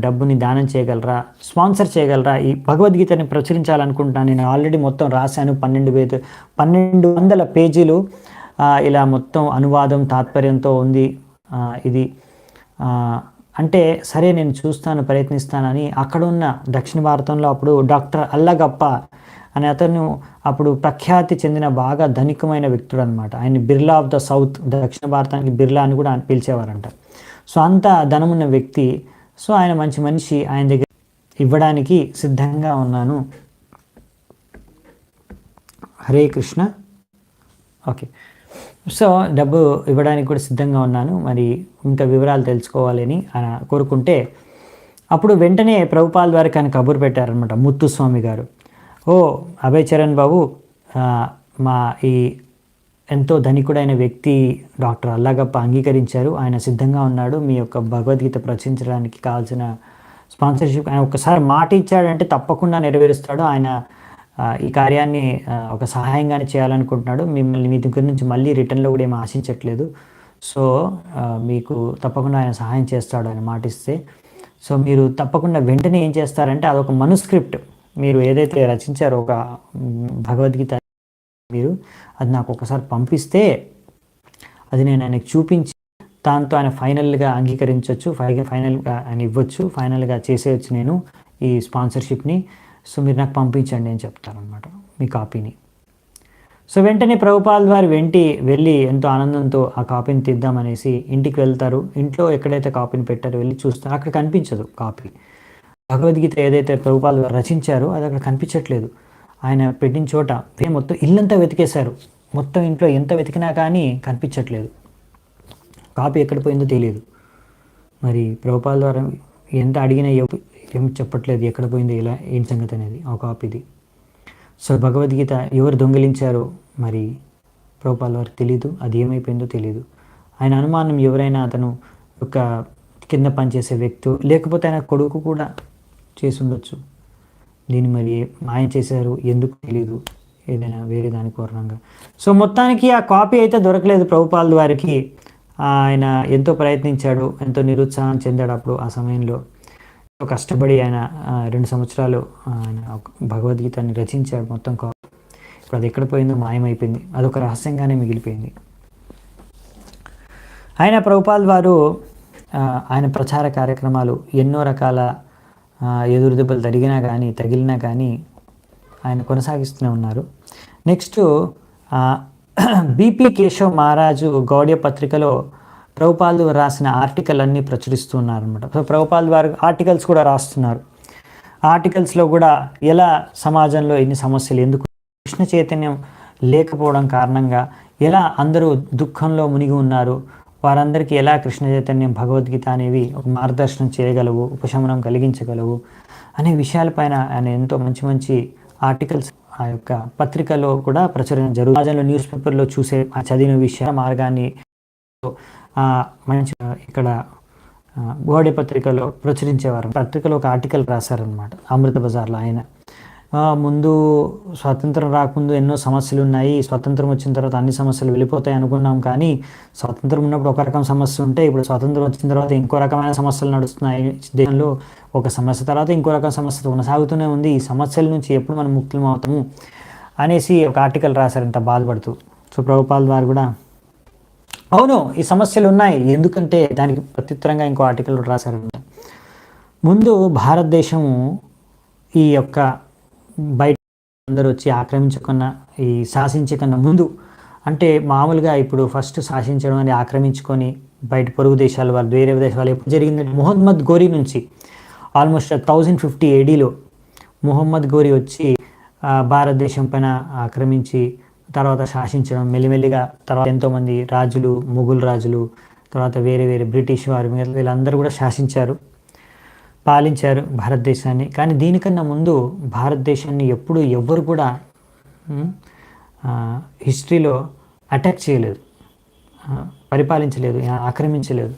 డబ్బుని దానం చేయగలరా, స్పాన్సర్ చేయగలరా, ఈ భగవద్గీతని ప్రచురించాలనుకుంటున్నాను, నేను ఆల్రెడీ మొత్తం రాశాను, 1200 పేజీలు ఇలా మొత్తం అనువాదం తాత్పర్యంతో ఉంది ఇది అంటే సరే నేను చూస్తాను, ప్రయత్నిస్తానని అక్కడ ఉన్న దక్షిణ భారతంలో అప్పుడు డాక్టర్ అల్లగప్ప అనే అతను అప్పుడు ప్రఖ్యాతి చెందిన బాగా ధనికమైన వ్యక్తుడు అనమాట. ఆయన బిర్లా ఆఫ్ ద సౌత్, దక్షిణ భారతానికి బిర్లా అని కూడా పిలిచేవారంట. సో అంత ధనమున్న వ్యక్తి. సో ఆయన మంచి మనిషి, ఆయన దగ్గర ఇవ్వడానికి సిద్ధంగా ఉన్నాను. హరే కృష్ణ. ఓకే, సో డబ్బు ఇవ్వడానికి కూడా సిద్ధంగా ఉన్నాను, మరి ఇంకా వివరాలు తెలుసుకోవాలని కోరుకుంటే అప్పుడు వెంటనే ప్రభుపాల్ వారికి ఆయన కబురు పెట్టారనమాట ముత్తుస్వామి గారు. ఓ అభయ్ చరణ్ బాబు, మా ఈ ఎంతో ధనికుడైన వ్యక్తి డాక్టర్ అల్లాగప్ప అంగీకరించారు, ఆయన సిద్ధంగా ఉన్నాడు మీ యొక్క భగవద్గీత ప్రచురించడానికి కావాల్సిన స్పాన్సర్షిప్. ఆయన ఒక్కసారి మాట ఇచ్చాడంటే తప్పకుండా నెరవేరుస్తాడు. ఆయన ఈ కార్యాన్ని ఒక సహాయంగానే చేయాలనుకుంటున్నాడు. మిమ్మల్ని మీ దగ్గర నుంచి మళ్ళీ రిటర్న్లో కూడా ఏమి ఆశించట్లేదు. సో మీకు తప్పకుండా ఆయన సహాయం చేస్తాడు ఆయన మాటిస్తే. సో మీరు తప్పకుండా వెంటనే ఏం చేస్తారంటే అదొక మనుస్క్రిప్ట్ మీరు ఏదైతే రచించారో ఒక భగవద్గీత, మీరు అది నాకు ఒకసారి పంపిస్తే అది నేను ఆయనకు చూపించి దాంతో ఆయన ఫైనల్గా అంగీకరించవచ్చు, ఫైనల్గా ఆయన ఇవ్వచ్చు, ఫైనల్గా చేసేయచ్చు నేను ఈ స్పాన్సర్షిప్ని. సో మీరు నాకు పంపించండి అని చెప్తారనమాట మీ కాపీని. సో వెంటనే ప్రభుపాల్ వారు వెళ్ళి ఎంతో ఆనందంతో ఆ కాపీని తీద్దామనేసి ఇంటికి వెళ్తారు. ఇంట్లో ఎక్కడైతే కాపీని పెట్టారో వెళ్ళి చూస్తారు, అక్కడ కనిపించదు కాపీ. భగవద్గీత ఏదైతే ప్రభుపాల్ వారు రచించారో అది అక్కడ కనిపించట్లేదు. ఆయన పెట్టిన చోట మొత్తం ఇల్లంతా వెతికేశారు, మొత్తం ఇంట్లో ఎంత వెతికినా కానీ కనిపించట్లేదు. కాపీ ఎక్కడ పోయిందో తెలియదు. మరి ప్రభుపాల్ వారు ఎంత అడిగినా ఏం చెప్పట్లేదు ఎక్కడ పోయింది, ఇలా ఏం సంగతి అనేది ఆ కాపీది. సో భగవద్గీత ఎవరు దొంగిలించారో మరి ప్రభుపాల్ వారికి తెలియదు, అది ఏమైపోయిందో తెలియదు. ఆయన అనుమానం ఎవరైనా అతను ఒక కింద పనిచేసే వ్యక్తి, లేకపోతే ఆయన కొడుకు కూడా చేసి ఉండొచ్చు. దీన్ని మరి మాయం చేశారు ఎందుకు తెలియదు, ఏదైనా వేరే దాని కారణంగా. సో మొత్తానికి ఆ కాపీ అయితే దొరకలేదు ప్రభుపాల్ వారికి. ఆయన ఎంతో ప్రయత్నించాడు, ఎంతో నిరుత్సాహం చెందాడు అప్పుడు ఆ సమయంలో. కష్టపడి ఆయన 2 సంవత్సరాలు ఆయన భగవద్గీతని రచించాడు మొత్తం కాపీ. ఇప్పుడు అది ఎక్కడ పోయిందో మాయమైపోయింది, అదొక రహస్యంగానే మిగిలిపోయింది. ఆయన ప్రభుపాల్ వారు ఆయన ప్రచార కార్యక్రమాలు ఎన్నో రకాల ఎదురుదెబ్బలు తగిలినా కానీ ఆయన కొనసాగిస్తూనే ఉన్నారు. నెక్స్ట్ బీపీ కేశవ్ మహారాజు గౌడ్య పత్రికలో ప్రభుపాల్ రాసిన ఆర్టికల్ అన్నీ ప్రచురిస్తున్నారు అనమాట. సో ప్రభుపాల్ వారు ఆర్టికల్స్ కూడా రాస్తున్నారు. ఆర్టికల్స్లో కూడా ఎలా సమాజంలో ఎన్ని సమస్యలు, ఎందుకు కృష్ణ చైతన్యం లేకపోవడం కారణంగా ఎలా అందరూ దుఃఖంలో మునిగి ఉన్నారు, వారందరికీ ఎలా కృష్ణ చైతన్యం భగవద్గీత అనేవి ఒక మార్గదర్శనం చేయగలవు, ఉపశమనం కలిగించగలవు అనే విషయాలపైన ఆయన ఎంతో మంచి మంచి ఆర్టికల్స్ ఆ యొక్క పత్రికలో కూడా ప్రచురణ జరుగుతుంది. సమాజంలో న్యూస్ పేపర్లో చూసే చదివిన విషయాల మార్గాన్ని మంచి ఇక్కడ గోడే పత్రికలో ప్రచురించేవారు. పత్రికలో ఒక ఆర్టికల్ రాశారనమాట అమృత బజార్లో. ఆయన ముందు స్వాతంత్రం రాకముందు ఎన్నో సమస్యలు ఉన్నాయి, స్వతంత్రం వచ్చిన తర్వాత అన్ని సమస్యలు వెళ్ళిపోతాయి అనుకున్నాం, కానీ స్వాతంత్రం ఉన్నప్పుడు ఒక రకం సమస్య ఉంటే ఇప్పుడు స్వాతంత్రం వచ్చిన తర్వాత ఇంకో రకమైన సమస్యలు నడుస్తున్నాయి దేశంలో. ఒక సమస్య తర్వాత ఇంకో రకం సమస్య కొనసాగుతూనే ఉంది, ఈ సమస్యల నుంచి ఎప్పుడు మనం ముక్తులం అవుతాము అనేసి ఒక ఆర్టికల్ రాశారంట బాధపడుతూ. సో ప్రభుపాల్ వారు కూడా అవును ఈ సమస్యలు ఉన్నాయి, ఎందుకంటే దానికి ప్రత్యుత్తరంగా ఇంకో ఆర్టికల్ రాశారంట. ముందు భారతదేశము ఈ యొక్క బయట అందరూ వచ్చి ఆక్రమించుకున్న ఈ శాసించకన్నా ముందు, అంటే మామూలుగా ఇప్పుడు ఫస్ట్ శాసించడం అని ఆక్రమించుకొని బయట పొరుగు దేశాల వాళ్ళు వేరే దేశాలు ఎప్పుడు జరిగిందంటే మొహమ్మద్ గోరీ నుంచి ఆల్మోస్ట్ 1050 ADలో మొహమ్మద్ గోరీ వచ్చి భారతదేశం పైన ఆక్రమించి తర్వాత శాసించడం మెల్లిమెల్లిగా. తర్వాత ఎంతోమంది రాజులు, మొఘల్ రాజులు, తర్వాత వేరే వేరే బ్రిటిష్ వారు, వీళ్ళందరూ కూడా శాసించారు, పాలించారు భారతదేశాన్ని. కానీ దీనికన్నా ముందు భారతదేశాన్ని ఎప్పుడు ఎవ్వరు కూడా హిస్టరీలో అటాక్ చేయలేదు, పరిపాలించలేదు, ఆక్రమించలేదు,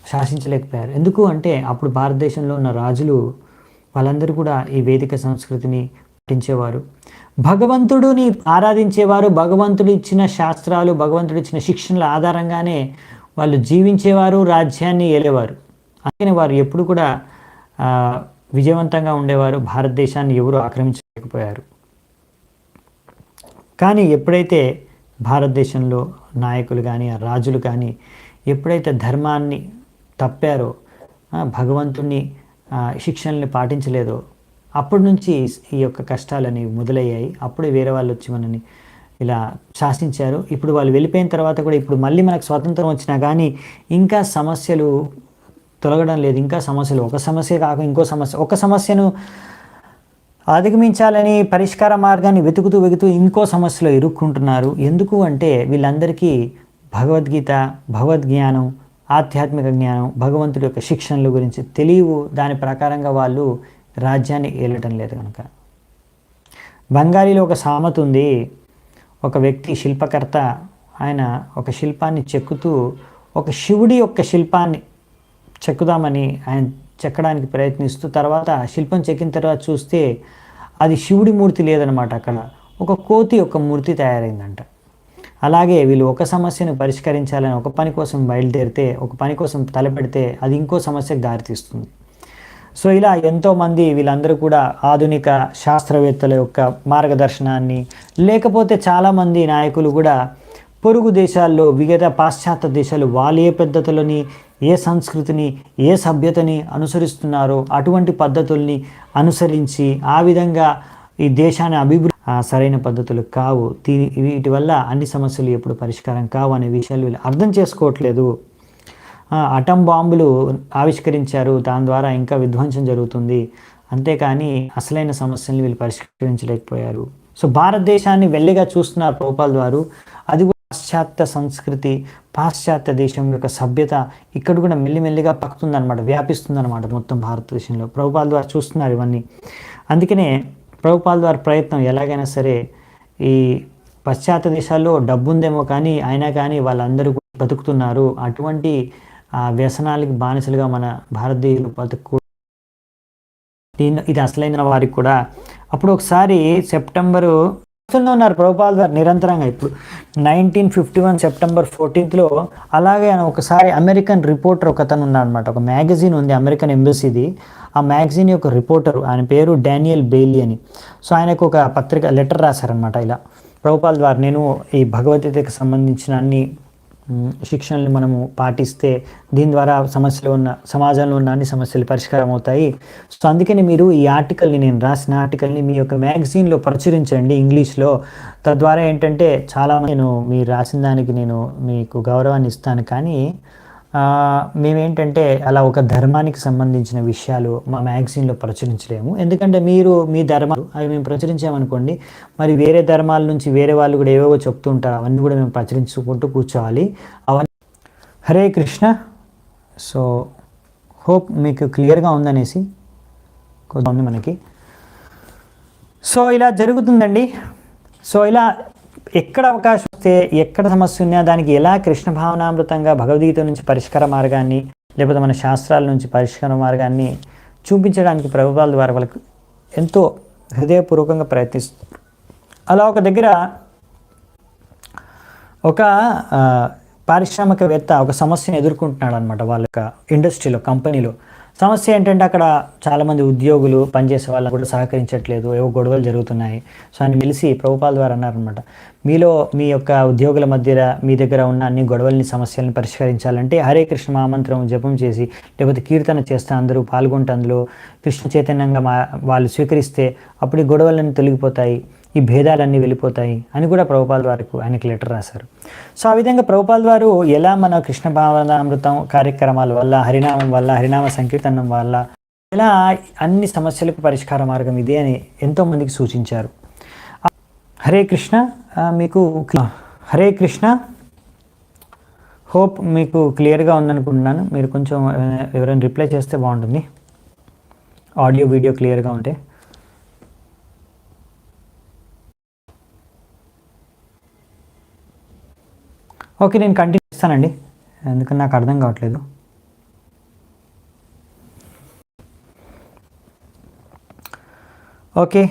శాసించలేకపోయారు. ఎందుకు అంటే అప్పుడు భారతదేశంలో ఉన్న రాజులు వాళ్ళందరూ కూడా ఈ వేదిక సంస్కృతిని పాటించేవారు. భగవంతుడిని ఆరాధించేవారు. భగవంతుడు ఇచ్చిన శాస్త్రాలు, భగవంతుడు ఇచ్చిన శిక్షణల ఆధారంగానే వాళ్ళు జీవించేవారు, రాజ్యాన్ని ఏలేవారు. అందుకని వారు ఎప్పుడు కూడా విజయవంతంగా ఉండేవారు. భారతదేశాన్ని ఎవరు ఆక్రమించలేకపోయారు. కానీ ఎప్పుడైతే భారతదేశంలో నాయకులు కానీ రాజులు కానీ ఎప్పుడైతే ధర్మాన్ని తప్పారో, భగవంతుని శిక్షణల్ని పాటించలేదో, అప్పటి నుంచి ఈ యొక్క కష్టాలని మొదలయ్యాయి. అప్పుడు వేరే వాళ్ళు వచ్చి మనని ఇలా శాసించారు. ఇప్పుడు వాళ్ళు వెళ్ళిపోయిన తర్వాత కూడా ఇప్పుడు మళ్ళీ మనకు స్వాతంత్రం వచ్చినా కానీ ఇంకా సమస్యలు తొలగడం లేదు. ఇంకా సమస్యలు, ఒక సమస్య కాక ఇంకో సమస్య, ఒక సమస్యను అధిగమించాలని పరిష్కార మార్గాన్ని వెతుకుతూ ఇంకో సమస్యలో ఇరుక్కుంటున్నారు. ఎందుకు అంటే వీళ్ళందరికీ భగవద్గీత, భగవద్జ్ఞానం, ఆధ్యాత్మిక జ్ఞానం, భగవంతుడి యొక్క శిక్షణల గురించి తెలియవు. దాని ప్రకారంగా వాళ్ళు రాజ్యాన్ని ఏలటం లేదు కనుక. బెంగాలీలో ఒక సామెత ఉంది. ఒక వ్యక్తి శిల్పకర్త, ఆయన ఒక శిల్పాన్ని చెక్కుతూ ఒక శివుడి యొక్క శిల్పాన్ని చెక్కుదామని ఆయన చెక్కడానికి ప్రయత్నిస్తూ తర్వాత శిల్పం చెక్కిన తర్వాత చూస్తే అది శివుడి మూర్తి లేదనమాట. అక్కడ ఒక కోతి యొక్క మూర్తి తయారైందంట. అలాగే వీళ్ళు ఒక సమస్యను పరిష్కరించాలని ఒక పని కోసం బయలుదేరితే, ఒక పని కోసం తలపెడితే అది ఇంకో సమస్యకు దారితీస్తుంది. సో ఇలా ఎంతోమంది వీళ్ళందరూ కూడా ఆధునిక శాస్త్రవేత్తల యొక్క మార్గదర్శనాన్ని, లేకపోతే చాలామంది నాయకులు కూడా పొరుగు దేశాల్లో, వివిధ పాశ్చాత్య దేశాలు వాళ్ళు ఏ పద్ధతులని, ఏ సంస్కృతిని, ఏ సభ్యతని అనుసరిస్తున్నారో అటువంటి పద్ధతుల్ని అనుసరించి ఆ విధంగా ఈ దేశాన్ని అభివృద్ధి సరైన పద్ధతులు కావు. వీటి వల్ల అన్ని సమస్యలు ఎప్పుడు పరిష్కారం కావు అనే విషయాలు వీళ్ళు అర్థం చేసుకోవట్లేదు. అటం బాంబులు ఆవిష్కరించారు, దాని ద్వారా ఇంకా విధ్వంసం జరుగుతుంది. అంతేకాని అసలైన సమస్యల్ని వీళ్ళు పరిష్కరించలేకపోయారు. సో భారతదేశాన్ని వెల్లిగా చూస్తున్నారు ప్రభుపాల్ వారు. అది కూడా పాశ్చాత్య సంస్కృతి, పాశ్చాత్య దేశం యొక్క సభ్యత ఇక్కడ కూడా మెల్లిమెల్లిగా పక్కుతుందన్నమాట, వ్యాపిస్తుందన్నమాట మొత్తం భారతదేశంలో. ప్రభుపాల్ వారు చూస్తున్నారు ఇవన్నీ. అందుకనే ప్రభుపాల్ వారి ప్రయత్నం ఎలాగైనా సరే ఈ పాశ్చాత్య దేశాల్లో డబ్బు ఉందేమో కానీ అయినా కానీ వాళ్ళందరూ బతుకుతున్నారు. అటువంటి వ్యసనాలకి బానిసలుగా మన భారతదేశంలో బతుకు. ఇది అసలైన వారికి కూడా. అప్పుడు ఒకసారి సెప్టెంబరు ఉన్నారు ప్రభుపాల్ వారు నిరంతరంగా. ఇప్పుడు 1951 సెప్టెంబర్ 14th అలాగే ఒకసారి అమెరికన్ రిపోర్టర్ ఒకతను ఉన్నాడు అనమాట. ఒక మ్యాగజైన్ ఉంది అమెరికన్ ఎంబసీది. ఆ మ్యాగజైన్ యొక్క రిపోర్టర్, ఆయన పేరు డానియల్ బెయిలీ అని. సో ఆయనకు ఒక పత్రిక లెటర్ రాశారనమాట. ఇలా ప్రభుపాల్ వారు, నేను ఈ భగవద్గీతకు సంబంధించిన అన్ని శిక్షణలు మనము పాటిస్తే దీని ద్వారా సమస్యలు ఉన్న సమాజంలో ఉన్న అన్ని సమస్యలు పరిష్కారం అవుతాయి. సో అందుకని మీరు ఈ ఆర్టికల్ని, నేను రాసిన ఆర్టికల్ని మీ యొక్క మ్యాగజైన్లో ప్రచురించండి ఇంగ్లీష్లో. తద్వారా ఏంటంటే చాలా నేను మీరు రాసిన దానికి నేను మీకు గౌరవాన్ని ఇస్తాను. కానీ మేమేంటంటే అలా ఒక ధర్మానికి సంబంధించిన విషయాలు మా మ్యాగజైన్లో ప్రచురించలేము. ఎందుకంటే మీరు మీ ధర్మాలు అవి మేము ప్రచురించామనుకోండి, మరి వేరే ధర్మాల నుంచి వేరే వాళ్ళు కూడా ఏవేవో చెప్తుంటారు, అవన్నీ కూడా మేము ప్రచురించుకుంటూ కూర్చోవాలి. అవన్నీ హరే కృష్ణ. సో హోప్ మీకు క్లియర్గా ఉందనేసి ఉంది మనకి. సో ఇలా జరుగుతుందండి. సో ఇలా ఎక్కడ అవకాశం వస్తే, ఎక్కడ సమస్య ఉన్నా దానికి ఎలా కృష్ణ భావనామృతంగా భగవద్గీత నుంచి పరిష్కార మార్గాన్ని, లేకపోతే మన శాస్త్రాల నుంచి పరిష్కార మార్గాన్ని చూపించడానికి ప్రభుపాల్ ద్వారా వాళ్ళకు ఎంతో హృదయపూర్వకంగా ప్రయత్నిస్తారు. అలా ఒక దగ్గర ఒక పారిశ్రామికవేత్త ఒక సమస్యను ఎదుర్కొంటున్నాడు అనమాట. వాళ్ళ యొక్క ఇండస్ట్రీలో, కంపెనీలో. సమస్య ఏంటంటే అక్కడ చాలామంది ఉద్యోగులు పనిచేసే వాళ్ళని కూడా సహకరించట్లేదు, ఏవో గొడవలు జరుగుతున్నాయి. సో అని పిలిచి ప్రభుపాల్ వారు అన్నారనమాట, మీలో మీ యొక్క ఉద్యోగుల మధ్య మీ దగ్గర ఉన్న అన్ని గొడవల్ని, సమస్యలను పరిష్కరించాలంటే హరే కృష్ణ మహామంత్రం జపం చేసి, లేకపోతే కీర్తన చేస్తే అందరూ పాల్గొంటే అందులో కృష్ణ చైతన్యంగా వాళ్ళు స్వీకరిస్తే అప్పుడు ఈ గొడవలన్నీ తొలగిపోతాయి, ఈ భేదాలన్నీ వెళ్ళిపోతాయి అని కూడా ప్రభుపాల్ వారికి ఆయనకి లెటర్ రాశారు. సో ఆ విధంగా ప్రభుపాల్ వారు ఎలా మన కృష్ణ భావనామృతం కార్యక్రమాల వల్ల, హరినామం వల్ల, హరినామ సంకీర్తనం వల్ల ఎలా అన్ని సమస్యలకు పరిష్కార మార్గం ఇదే అని ఎంతోమందికి సూచించారు. హరే కృష్ణ. మీకు హరే కృష్ణ. హోప్ మీకు క్లియర్గా ఉందనుకుంటున్నాను. మీరు కొంచెం ఎవరైనా రిప్లై చేస్తే బాగుంటుంది, ఆడియో వీడియో క్లియర్గా ఉంటే. ఓకే, నేను కంటిన్యూ చేస్తానండి, ఎందుకని నాకు అర్థం కావట్లేదు. ఓకే,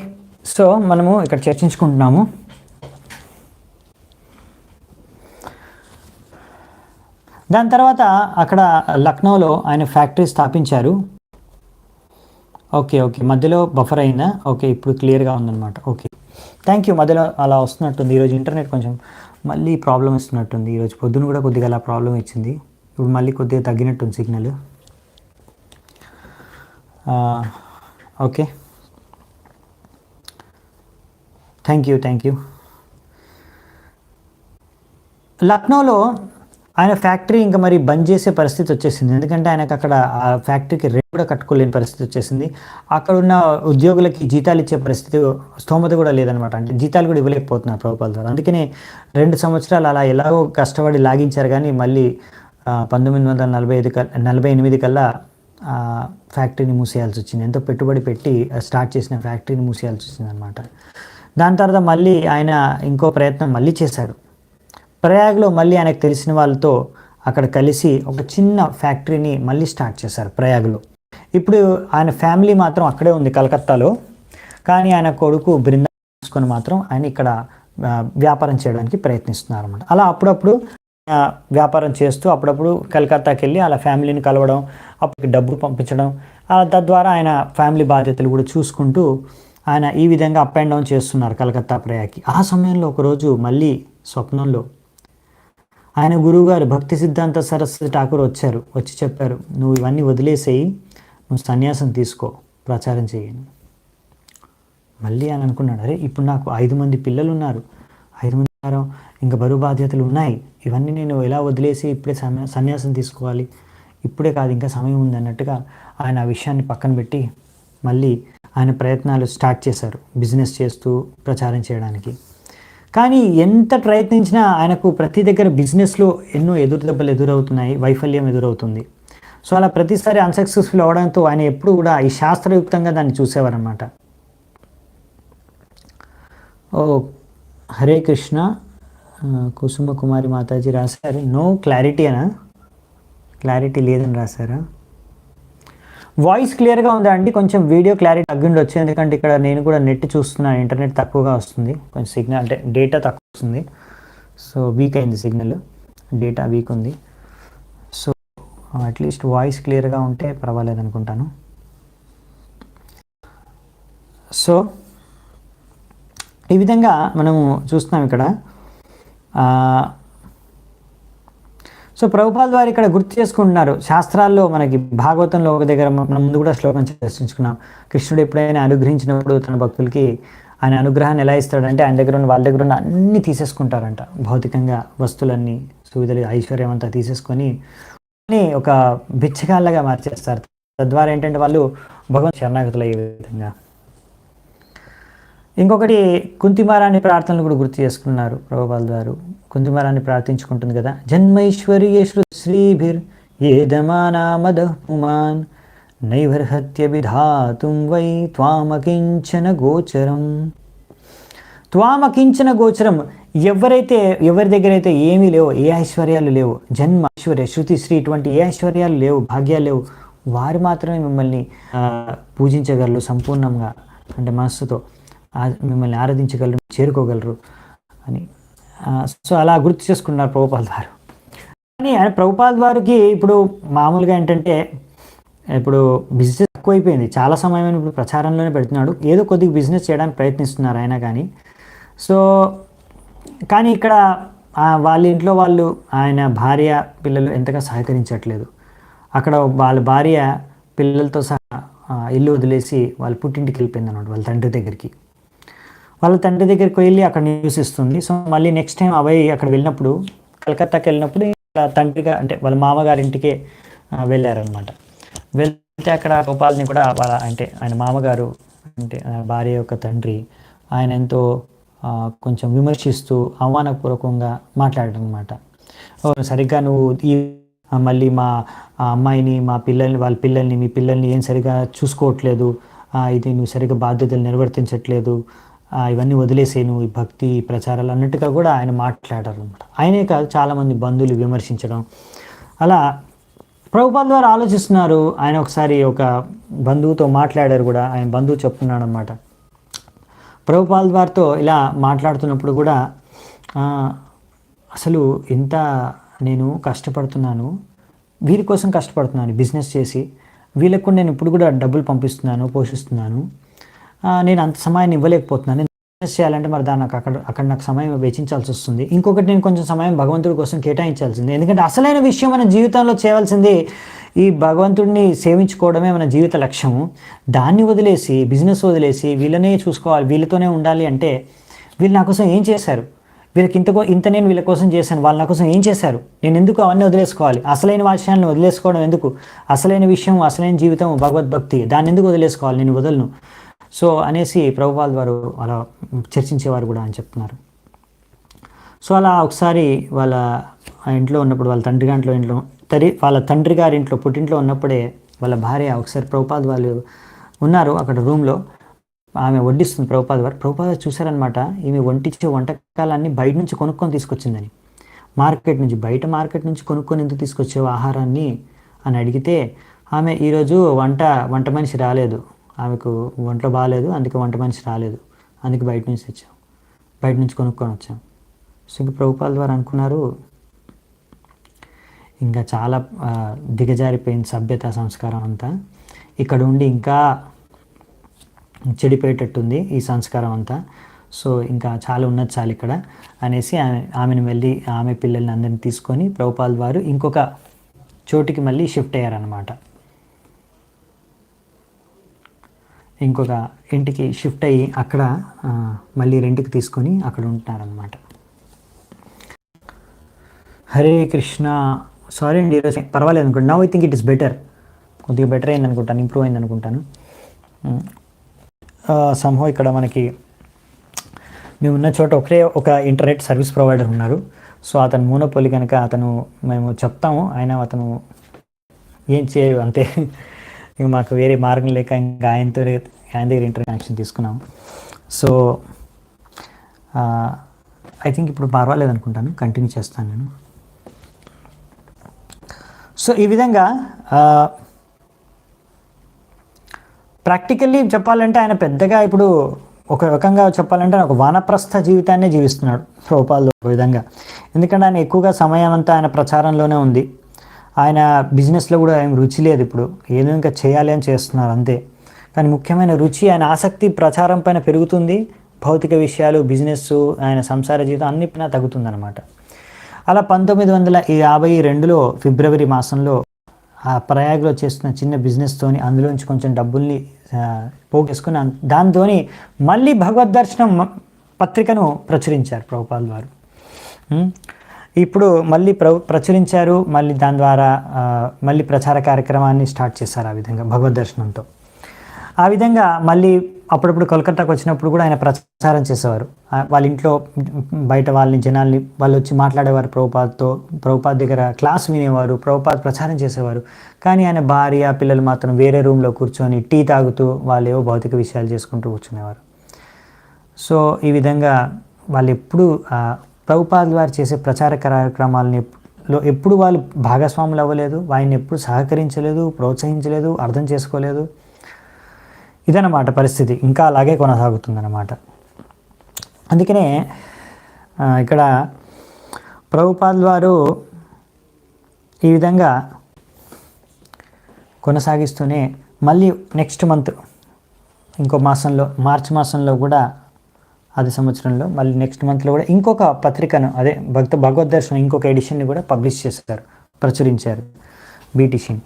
సో మనము ఇక్కడ చర్చించుకుంటున్నాము. దాని తర్వాత అక్కడ లక్నోలో ఆయన ఫ్యాక్టరీ స్థాపించారు. ఓకే, మధ్యలో బఫర్ అయిందా? ఓకే, ఇప్పుడు క్లియర్గా ఉందన్నమాట. Okay, thank you. మధ్యలో అలా వస్తున్నట్టుంది ఈరోజు ఇంటర్నెట్ కొంచెం మళ్ళీ ప్రాబ్లం ఇస్తున్నట్టుంది. ఈరోజు పొద్దున కూడా కొద్దిగా అలా ప్రాబ్లం ఇచ్చింది. ఇప్పుడు మళ్ళీ కొద్దిగా తగ్గినట్టుంది సిగ్నల్. Okay, thank you. లక్నోలో ఆయన ఫ్యాక్టరీ ఇంకా మరి బంద్ చేసే పరిస్థితి వచ్చేసింది. ఎందుకంటే ఆయనకు అక్కడ ఆ ఫ్యాక్టరీకి రేట్ కూడా కట్టుకోలేని పరిస్థితి వచ్చేసింది. అక్కడ ఉన్న ఉద్యోగులకి జీతాలు ఇచ్చే పరిస్థితి, స్తోమత కూడా లేదనమాట. అంటే జీతాలు కూడా ఇవ్వలేకపోతున్నారు ప్రభుత్వాల ద్వారా. అందుకనే 2 సంవత్సరాలు అలా ఎలాగో కష్టపడి లాగించారు. కానీ మళ్ళీ 1948 కల్లా ఫ్యాక్టరీని మూసేయాల్సి వచ్చింది. ఎంతో పెట్టుబడి పెట్టి స్టార్ట్ చేసిన ఫ్యాక్టరీని మూసేయాల్సి వచ్చింది అనమాట. దాని తర్వాత మళ్ళీ ఆయన ఇంకో ప్రయత్నం మళ్ళీ చేశాడు. ప్రయాగ్లో మళ్ళీ ఆయనకు తెలిసిన వాళ్ళతో అక్కడ కలిసి ఒక చిన్న ఫ్యాక్టరీని మళ్ళీ స్టార్ట్ చేశారు ప్రయాగ్లో. ఇప్పుడు ఆయన ఫ్యామిలీ మాత్రం అక్కడే ఉంది కలకత్తాలో. కానీ ఆయన కొడుకు బృందావన్ మాత్రం ఆయన ఇక్కడ వ్యాపారం చేయడానికి ప్రయత్నిస్తున్నారు అన్నమాట. అలా అప్పుడప్పుడు వ్యాపారం చేస్తూ అప్పుడప్పుడు కలకత్తాకి వెళ్ళి అలా ఫ్యామిలీని కలవడం, అప్పటికి డబ్బు పంపించడం, తద్వారా ఆయన ఫ్యామిలీ బాధ్యతలు కూడా చూసుకుంటూ ఆయన ఈ విధంగా అప్ అండ్ డౌన్ చేస్తున్నారు కలకత్తా ప్రయాగ్కి. ఆ సమయంలో ఒకరోజు మళ్ళీ స్వప్నంలో ఆయన గురువుగారు భక్తి సిద్ధాంత సరస్వతి ఠాకూర్ వచ్చి చెప్పారు, నువ్వు ఇవన్నీ వదిలేసేయి, నువ్వు సన్యాసం తీసుకో, ప్రచారం చేయను. మళ్ళీ ఆయన అనుకున్నాడు, అరే ఇప్పుడు నాకు 5 మంది పిల్లలు ఉన్నారు, 5 మంది ఇంకా బరువు బాధ్యతలు ఉన్నాయి, ఇవన్నీ నేను ఎలా వదిలేసి ఇప్పుడే సన్యాసం తీసుకోవాలి, ఇప్పుడే కాదు ఇంకా సమయం ఉంది అన్నట్టుగా ఆయన ఆ విషయాన్ని పక్కన పెట్టి మళ్ళీ ఆయన ప్రయత్నాలు స్టార్ట్ చేశారు బిజినెస్ చేస్తూ ప్రచారం చేయడానికి. కానీ ఎంత ప్రయత్నించినా ఆయనకు ప్రతి దగ్గర బిజినెస్లో ఎన్నో ఎదురుదెబ్బలు ఎదురవుతున్నాయి, వైఫల్యం ఎదురవుతుంది. సో అలా ప్రతిసారి అన్సక్సెస్ఫుల్ అవడంతో ఆయన ఎప్పుడు కూడా ఈ శాస్త్రయుక్తంగా దాన్ని చూసేవారన్నమాట. ఓ హరే కృష్ణ, కుసుమ కుమారి మాతాజీ రాశారు, నో క్లారిటీ అనా, క్లారిటీ లేదని రాశారా? వాయిస్ క్లియర్గా ఉందా అండి? కొంచెం వీడియో క్లారిటీ తగ్గిండొచ్చు, ఎందుకంటే ఇక్కడ నేను కూడా నెట్ చూస్తున్నాను, ఇంటర్నెట్ తక్కువగా వస్తుంది, కొంచెం సిగ్నల్ అంటే డేటా తక్కువ వస్తుంది. సో వీక్ అయింది సిగ్నల్, డేటా వీక్ ఉంది. సో అట్లీస్ట్ వాయిస్ క్లియర్గా ఉంటే పర్వాలేదు అనుకుంటాను. సో ఈ విధంగా మనము చూస్తున్నాం ఇక్కడ. సో ప్రభుపాల్ వారు ఇక్కడ గుర్తు చేసుకుంటున్నారు, శాస్త్రాల్లో మనకి భాగవతంలో ఒక దగ్గర మనం ముందు కూడా శ్లోకం చర్చించుకున్నాం, కృష్ణుడు ఎప్పుడైనా అనుగ్రహించినప్పుడు తన భక్తులకి ఆయన అనుగ్రహాన్ని ఎలా ఇస్తాడంటే ఆయన దగ్గర ఉన్న వాళ్ళ దగ్గర ఉన్న అన్నీ తీసేసుకుంటారంట, భౌతికంగా వస్తువులన్నీ, సువిధలు, ఐశ్వర్యం అంతా తీసేసుకొని ఒక బిచ్చగాళ్ళగా మార్చేస్తారు. తద్వారా ఏంటంటే వాళ్ళు భగవంతు శరణాగతులు అయ్యే విధంగా. ఇంకొకటి కుంతిమారాణి ప్రార్థనలు కూడా గుర్తు చేసుకున్నారు ప్రభుపాల్ గారు. కుంతిమారాన్ని ప్రార్థించుకుంటుంది కదా, జన్మైశ్వర్య శ్రీభిర్ ఏదమానామదః పుమాన్ నైవర్హత్య విధాతుం వై త్వామకించన గోచరం. త్వామకించన గోచరం, ఎవరి దగ్గర అయితే ఏమీ లేవు, ఏ ఐశ్వర్యాలు లేవు, జన్మ ఐశ్వర్య శృతి శ్రీ ఇటువంటి ఏ ఐశ్వర్యాలు లేవు, భాగ్యాలు లేవు, వారు మాత్రమే మిమ్మల్ని పూజించగలరు సంపూర్ణంగా, అంటే మనస్సుతో మిమ్మల్ని ఆరాధించగలరు, చేరుకోగలరు అని. సో అలా గుర్తు చేసుకున్నారు ప్రభుపాల్ వారు. కానీ ఆయన ప్రభుపాల్ వారికి ఇప్పుడు మామూలుగా ఏంటంటే ఇప్పుడు బిజినెస్ ఎక్కువైపోయింది, చాలా సమయం ఇప్పుడు ప్రచారంలోనే పెడుతున్నాడు, ఏదో కొద్దిగా బిజినెస్ చేయడానికి ప్రయత్నిస్తున్నారు ఆయన. కానీ ఇక్కడ వాళ్ళ ఇంట్లో వాళ్ళు, ఆయన భార్య పిల్లలు ఎంతగా సహకరించట్లేదు. అక్కడ వాళ్ళ భార్య పిల్లలతో సహా ఇల్లు వదిలేసి వాళ్ళ పుట్టింటికి వెళ్ళిపోయింది అన్నమాట, వాళ్ళ తండ్రి దగ్గరికి. వాళ్ళ తండ్రి దగ్గరికి వెళ్ళి అక్కడ నివసిస్తుంది. సో మళ్ళీ నెక్స్ట్ టైం అబ్బాయి అక్కడ వెళ్ళినప్పుడు, కలకత్తాకి వెళ్ళినప్పుడు తండ్రిగా అంటే వాళ్ళ మామగారింటికే వెళ్ళారనమాట. వెళ్తే అక్కడ గోపాల్ని కూడా అంటే ఆయన మామగారు అంటే భార్య యొక్క తండ్రి ఆయన ఎంతో కొంచెం విమర్శిస్తూ అవమానపూర్వకంగా మాట్లాడడం అనమాట. సరిగ్గా నువ్వు మళ్ళీ మా అమ్మాయిని, మా పిల్లల్ని, వాళ్ళ పిల్లల్ని, మీ పిల్లల్ని ఏం సరిగా చూసుకోవట్లేదు, ఇది నువ్వు సరిగ్గా బాధ్యతలు నిర్వర్తించట్లేదు, ఇవన్నీ వదిలేసేను, ఈ భక్తి ప్రచారాలు అన్నట్టుగా కూడా ఆయన మాట్లాడారు అనమాట. ఆయనే కాదు చాలామంది బంధువులు విమర్శించడం. అలా ప్రభుపాల్ ద్వారా ఆలోచిస్తున్నారు. ఆయన ఒకసారి ఒక బంధువుతో మాట్లాడారు కూడా, ఆయన బంధువు చెప్తున్నాడు అనమాట, ప్రభుపాల్ వారితో ఇలా మాట్లాడుతున్నప్పుడు కూడా ఆ, అసలు ఎంత నేను కష్టపడుతున్నాను, వీరి కోసం కష్టపడుతున్నాను బిజినెస్ చేసి, వీళ్ళకు కూడా నేను ఇప్పుడు కూడా డబ్బులు పంపిస్తున్నాను, పోషిస్తున్నాను. నేను అంత సమయాన్ని ఇవ్వలేకపోతున్నాను. నేను బిజినెస్ చేయాలంటే మరి దాన్ని నాకు అక్కడ అక్కడ నాకు సమయం వెచ్చించాల్సి వస్తుంది. ఇంకొకటి నేను కొంచెం సమయం భగవంతుడి కోసం కేటాయించాల్సింది. ఎందుకంటే అసలైన విషయం మన జీవితంలో చేయవలసింది ఈ భగవంతుడిని సేవించుకోవడమే మన జీవిత లక్ష్యము. దాన్ని వదిలేసి, బిజినెస్ వదిలేసి వీళ్ళనే చూసుకోవాలి, వీళ్ళతోనే ఉండాలి అంటే వీళ్ళు నా కోసం ఏం చేశారు, వీళ్ళకి ఇంత నేను వీళ్ళ కోసం చేశాను, వాళ్ళు నా కోసం ఏం చేశారు, నేను ఎందుకు అవన్నీ వదిలేసుకోవాలి, అసలైన విషయాలను వదిలేసుకోవడం ఎందుకు, అసలైన విషయం అసలైన జీవితం భగవద్భక్తి, దాన్ని ఎందుకు వదిలేసుకోవాలి, నేను వదలను. సో అనేసి ప్రభుపాల్ వారు అలా చర్చించేవారు కూడా అని చెప్తున్నారు. సో అలా ఒకసారి వాళ్ళ ఇంట్లో ఉన్నప్పుడు, వాళ్ళ వాళ్ళ తండ్రి గారి ఇంట్లో పుట్టింట్లో ఉన్నప్పుడే వాళ్ళ భార్య ఒకసారి ప్రభుపాద్ వాళ్ళు ఉన్నారు అక్కడ రూమ్లో, ఆమె వడ్డిస్తుంది ప్రభుపాద్ వారు చూశారనమాట. ఈమె వంటించే వంటకాలన్నీ బయట నుంచి కొనుక్కొని తీసుకొచ్చిందని, బయట మార్కెట్ నుంచి కొనుక్కొని ఎందుకు తీసుకొచ్చేవా ఆహారాన్ని అని అడిగితే, ఆమె ఈరోజు వంట మనిషి రాలేదు, ఆమెకు వంటలో బాగాలేదు, అందుకే వంట మనిషి రాలేదు, అందుకే బయట నుంచి కొనుక్కొని వచ్చాం. సో ఇంకా ప్రభుపాల్ వారు అనుకున్నారు, ఇంకా చాలా దిగజారిపోయిన సభ్యత సంస్కారం అంతా ఇక్కడ ఉండి ఇంకా చెడిపోయేటట్టుంది ఈ సంస్కారం అంతా, సో ఇంకా చాలా ఉన్నది చాలు ఇక్కడ అనేసి ఆమెను వెళ్ళి ఆమె పిల్లల్ని అందరిని తీసుకొని ప్రభుపాల్ వారు ఇంకొక చోటికి మళ్ళీ షిఫ్ట్ అయ్యారనమాట. ఇంకొక ఇంటికి షిఫ్ట్ అయ్యి అక్కడ మళ్ళీ రెంట్కి తీసుకొని అక్కడ ఉంటున్నారనమాట. హరే కృష్ణ. సారీ అండి, ఈరోజు పర్వాలేదు అనుకుంటా. Now I think it is better, కొద్దిగా బెటర్ అయింది అనుకుంటాను, ఇంప్రూవ్ అయింది అనుకుంటాను. సంహో ఇక్కడ మనకి మేమున్న చోట ఒక ఇంటర్నెట్ సర్వీస్ ప్రొవైడర్ ఉన్నారు. సో అతను మోనోపోలి కనుక మేము చెప్తాము, అతను ఏం చేయరు అంతే. ఇంక మాకు వేరే మార్గం లేక ఇంకా ఆయన దగ్గర ఇంటర్నెట్ కనెక్షన్ తీసుకున్నాము. సో ఐ థింక్ ఇప్పుడు పర్వాలేదు అనుకుంటాను, కంటిన్యూ చేస్తాను నేను. సో ఈ విధంగా ప్రాక్టికల్లీ చెప్పాలంటే ఆయన పెద్దగా ఇప్పుడు ఒక రకంగా చెప్పాలంటే ఒక వానప్రస్థ జీవితాన్ని జీవిస్తున్నాడు ప్రభుపాల్ ఒక విధంగా. ఎందుకంటే ఆయన ఎక్కువగా సమయం అంతా ఆయన ప్రచారంలోనే ఉంది. ఆయన బిజినెస్లో కూడా ఏం రుచి లేదు, ఇప్పుడు ఏదో ఇంకా చేయాలి అని చేస్తున్నారు అంతే. కానీ ముఖ్యమైన రుచి, ఆయన ఆసక్తి ప్రచారం పైన పెరుగుతుంది, భౌతిక విషయాలు, బిజినెస్, ఆయన సంసార జీవితం అన్నిటినా తగ్గుతుందన్నమాట. అలా 1952లో ఫిబ్రవరి మాసంలో ఆ ప్రయాగ్లో చేస్తున్న చిన్న బిజినెస్తోని అందులోంచి కొంచెం డబ్బుల్ని పోగేసుకుని దాంతో మళ్ళీ భగవద్దర్శనం పత్రికను ప్రచురించారు ప్రభుపాల్ వారు. ఇప్పుడు మళ్ళీ ప్రచురించారు, మళ్ళీ దాని ద్వారా మళ్ళీ ప్రచార కార్యక్రమాన్ని స్టార్ట్ చేశారు ఆ విధంగా భగవద్దర్శనంతో. ఆ విధంగా మళ్ళీ అప్పుడప్పుడు కోల్కతాకు వచ్చినప్పుడు కూడా ఆయన ప్రచారం చేసేవారు. వాళ్ళ ఇంట్లో బయట జనాల్ని వాళ్ళు వచ్చి మాట్లాడేవారు ప్రభుపాద్ దగ్గర క్లాస్ వినేవారు, ప్రభుపాద్ ప్రచారం చేసేవారు. కానీ ఆయన భార్య పిల్లలు మాత్రం వేరే రూమ్లో కూర్చొని టీ తాగుతూ వాళ్ళు ఏవో భౌతిక విషయాలు చేసుకుంటూ కూర్చునేవారు. సో ఈ విధంగా వాళ్ళు ఎప్పుడు ప్రభుపాద్ వారు చేసే ప్రచార కార్యక్రమాలని ఎప్పుడు వాళ్ళు భాగస్వాములు అవ్వలేదు, ఆయన్ని ఎప్పుడు సహకరించలేదు, ప్రోత్సహించలేదు, అర్థం చేసుకోలేదు. ఇదన్నమాట పరిస్థితి, ఇంకా అలాగే కొనసాగుతుందన్నమాట. అందుకనే ఇక్కడ ప్రభుపాద్ వారు ఈ విధంగా కొనసాగిస్తూనే మళ్ళీ నెక్స్ట్ మంత్ ఇంకో మాసంలో, మార్చి మాసంలో కూడా అదే సంవత్సరంలో మళ్ళీ నెక్స్ట్ మంత్లో కూడా ఇంకొక పత్రికను, అదే భగవద్దర్శనం ఇంకొక ఎడిషన్ని కూడా పబ్లిష్ చేశారు, ప్రచురించారు, బీటీసీని.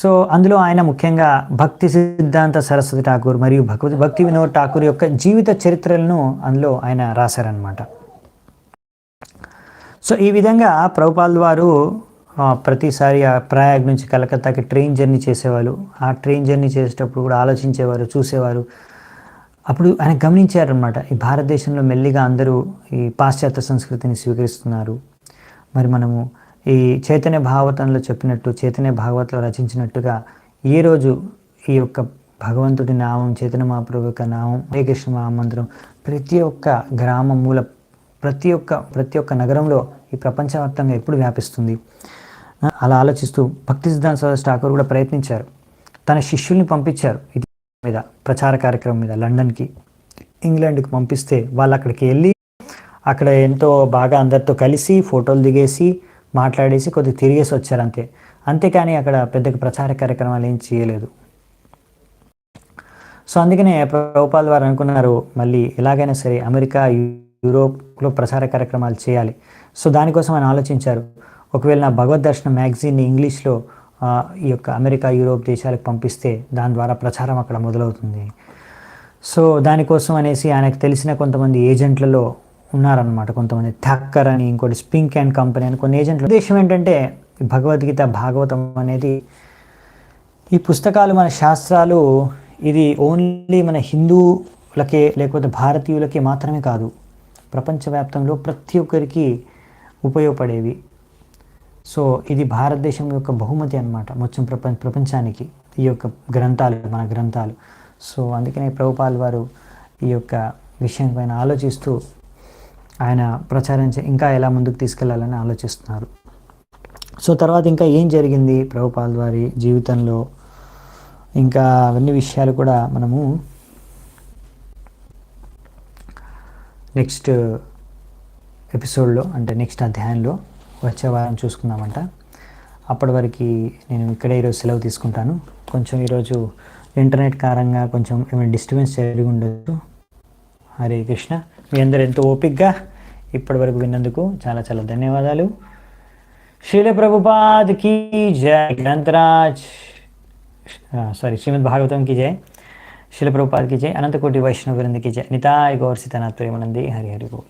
సో అందులో ఆయన ముఖ్యంగా భక్తి సిద్ధాంత సరస్వతి ఠాకూర్ మరియు భక్తి వినోద్ ఠాకూర్ యొక్క జీవిత చరిత్రలను అందులో ఆయన రాశారనమాట. సో ఈ విధంగా ప్రభుపాల్ వారు ప్రతిసారి ఆ ప్రయాగ్ నుంచి కలకత్తాకి ట్రైన్ జర్నీ చేసేవాళ్ళు. ఆ ట్రైన్ జర్నీ చేసేటప్పుడు కూడా ఆలోచించేవారు, చూసేవారు. అప్పుడు ఆయన గమనించారనమాట, ఈ భారతదేశంలో మెల్లిగా అందరూ ఈ పాశ్చాత్య సంస్కృతిని స్వీకరిస్తున్నారు. మరి మనము ఈ చైతన్య భాగవతంలో చెప్పినట్టు, చైతన్య భాగవతంలో రచించినట్టుగా ఏ రోజు ఈ యొక్క భగవంతుడి నామం, చైతన్య మహాప్రభు యొక్క నామం, హరే కృష్ణ మహామంత్రం ప్రతి ఒక్క గ్రామం మూల, ప్రతి ఒక్క నగరంలో ఈ ప్రపంచవ్యాప్తంగా ఎప్పుడు వ్యాపిస్తుంది, అలా ఆలోచిస్తూ భక్తి సిద్ధాంత సరస్వతి ఠాకూర్ కూడా ప్రయత్నించారు. తన శిష్యుల్ని పంపించారు ఇది మీద ప్రచార కార్యక్రమం మీద లండన్కి. ఇంగ్లాండ్కి పంపిస్తే వాళ్ళు అక్కడికి వెళ్ళి అక్కడ ఎంతో బాగా అందరితో కలిసి ఫోటోలు దిగేసి మాట్లాడేసి కొద్దిగా తిరిగేసి వచ్చారు అంతే. అంతేకాని అక్కడ పెద్దగా ప్రచార కార్యక్రమాలు ఏం చేయలేదు. సో అందుకనే ప్రభుపాల్ వారు అనుకున్నారు మళ్ళీ ఎలాగైనా సరే అమెరికా యూరోప్లో ప్రచార కార్యక్రమాలు చేయాలి. సో దానికోసం ఆయన ఆలోచించారు, ఒకవేళ నా భగవద్ దర్శనం మ్యాగజైన్ని ఇంగ్లీష్లో ఈ యొక్క అమెరికా యూరోప్ దేశాలకు పంపిస్తే దాని ద్వారా ప్రచారం అక్కడ మొదలవుతుంది. సో దానికోసం అనేసి ఆయనకు తెలిసిన కొంతమంది ఏజెంట్లలో ఉన్నారనమాట. కొంతమంది థక్కర్ అని, ఇంకోటి స్పింక్ అండ్ కంపెనీ అని కొన్ని ఏజెంట్లు. ఉద్దేశం ఏంటంటే భగవద్గీత భాగవతం అనేది ఈ పుస్తకాలు మన శాస్త్రాలు ఇది ఓన్లీ మన హిందువులకే లేకపోతే భారతీయులకే మాత్రమే కాదు, ప్రపంచవ్యాప్తంలో ప్రతి ఒక్కరికి ఉపయోగపడేవి. సో ఇది భారతదేశం యొక్క బహుమతి అనమాట మొత్తం ప్రపంచానికి ఈ యొక్క గ్రంథాలు, మన గ్రంథాలు. సో అందుకనే ప్రభుపాల్ వారు ఈ యొక్క విషయం పైన ఆలోచిస్తూ ఆయన ప్రచారం ఇంకా ఎలా ముందుకు తీసుకెళ్లాలని ఆలోచిస్తున్నారు. సో తర్వాత ఇంకా ఏం జరిగింది ప్రభుపాల్ వారి జీవితంలో, ఇంకా అవన్నీ విషయాలు కూడా మనము నెక్స్ట్ ఎపిసోడ్లో అంటే నెక్స్ట్ అధ్యాయంలో వచ్చే వారం చూసుకుందామంట. అప్పటి వరకు నేను ఇక్కడే ఈరోజు సెలవు తీసుకుంటాను. కొంచెం ఈరోజు ఇంటర్నెట్ కారణంగా కొంచెం ఏమైనా డిస్టర్బెన్స్ జరిగి ఉండొచ్చు. హరే కృష్ణ. మీ అందరూ ఎంతో ఓపికగా ఇప్పటి వరకు విన్నందుకు చాలా చాలా ధన్యవాదాలు. శ్రీల ప్రభుపాద్ की जय, ग्रंथराज श्रीमद् भागवतम की जय, శ్రీల ప్రభుపాద్ की जय, अनंत कोटि वैष्णव वृंद की जय, निताय गौर सीतानाथ प्रेमानंदी, हरि हरि बोल.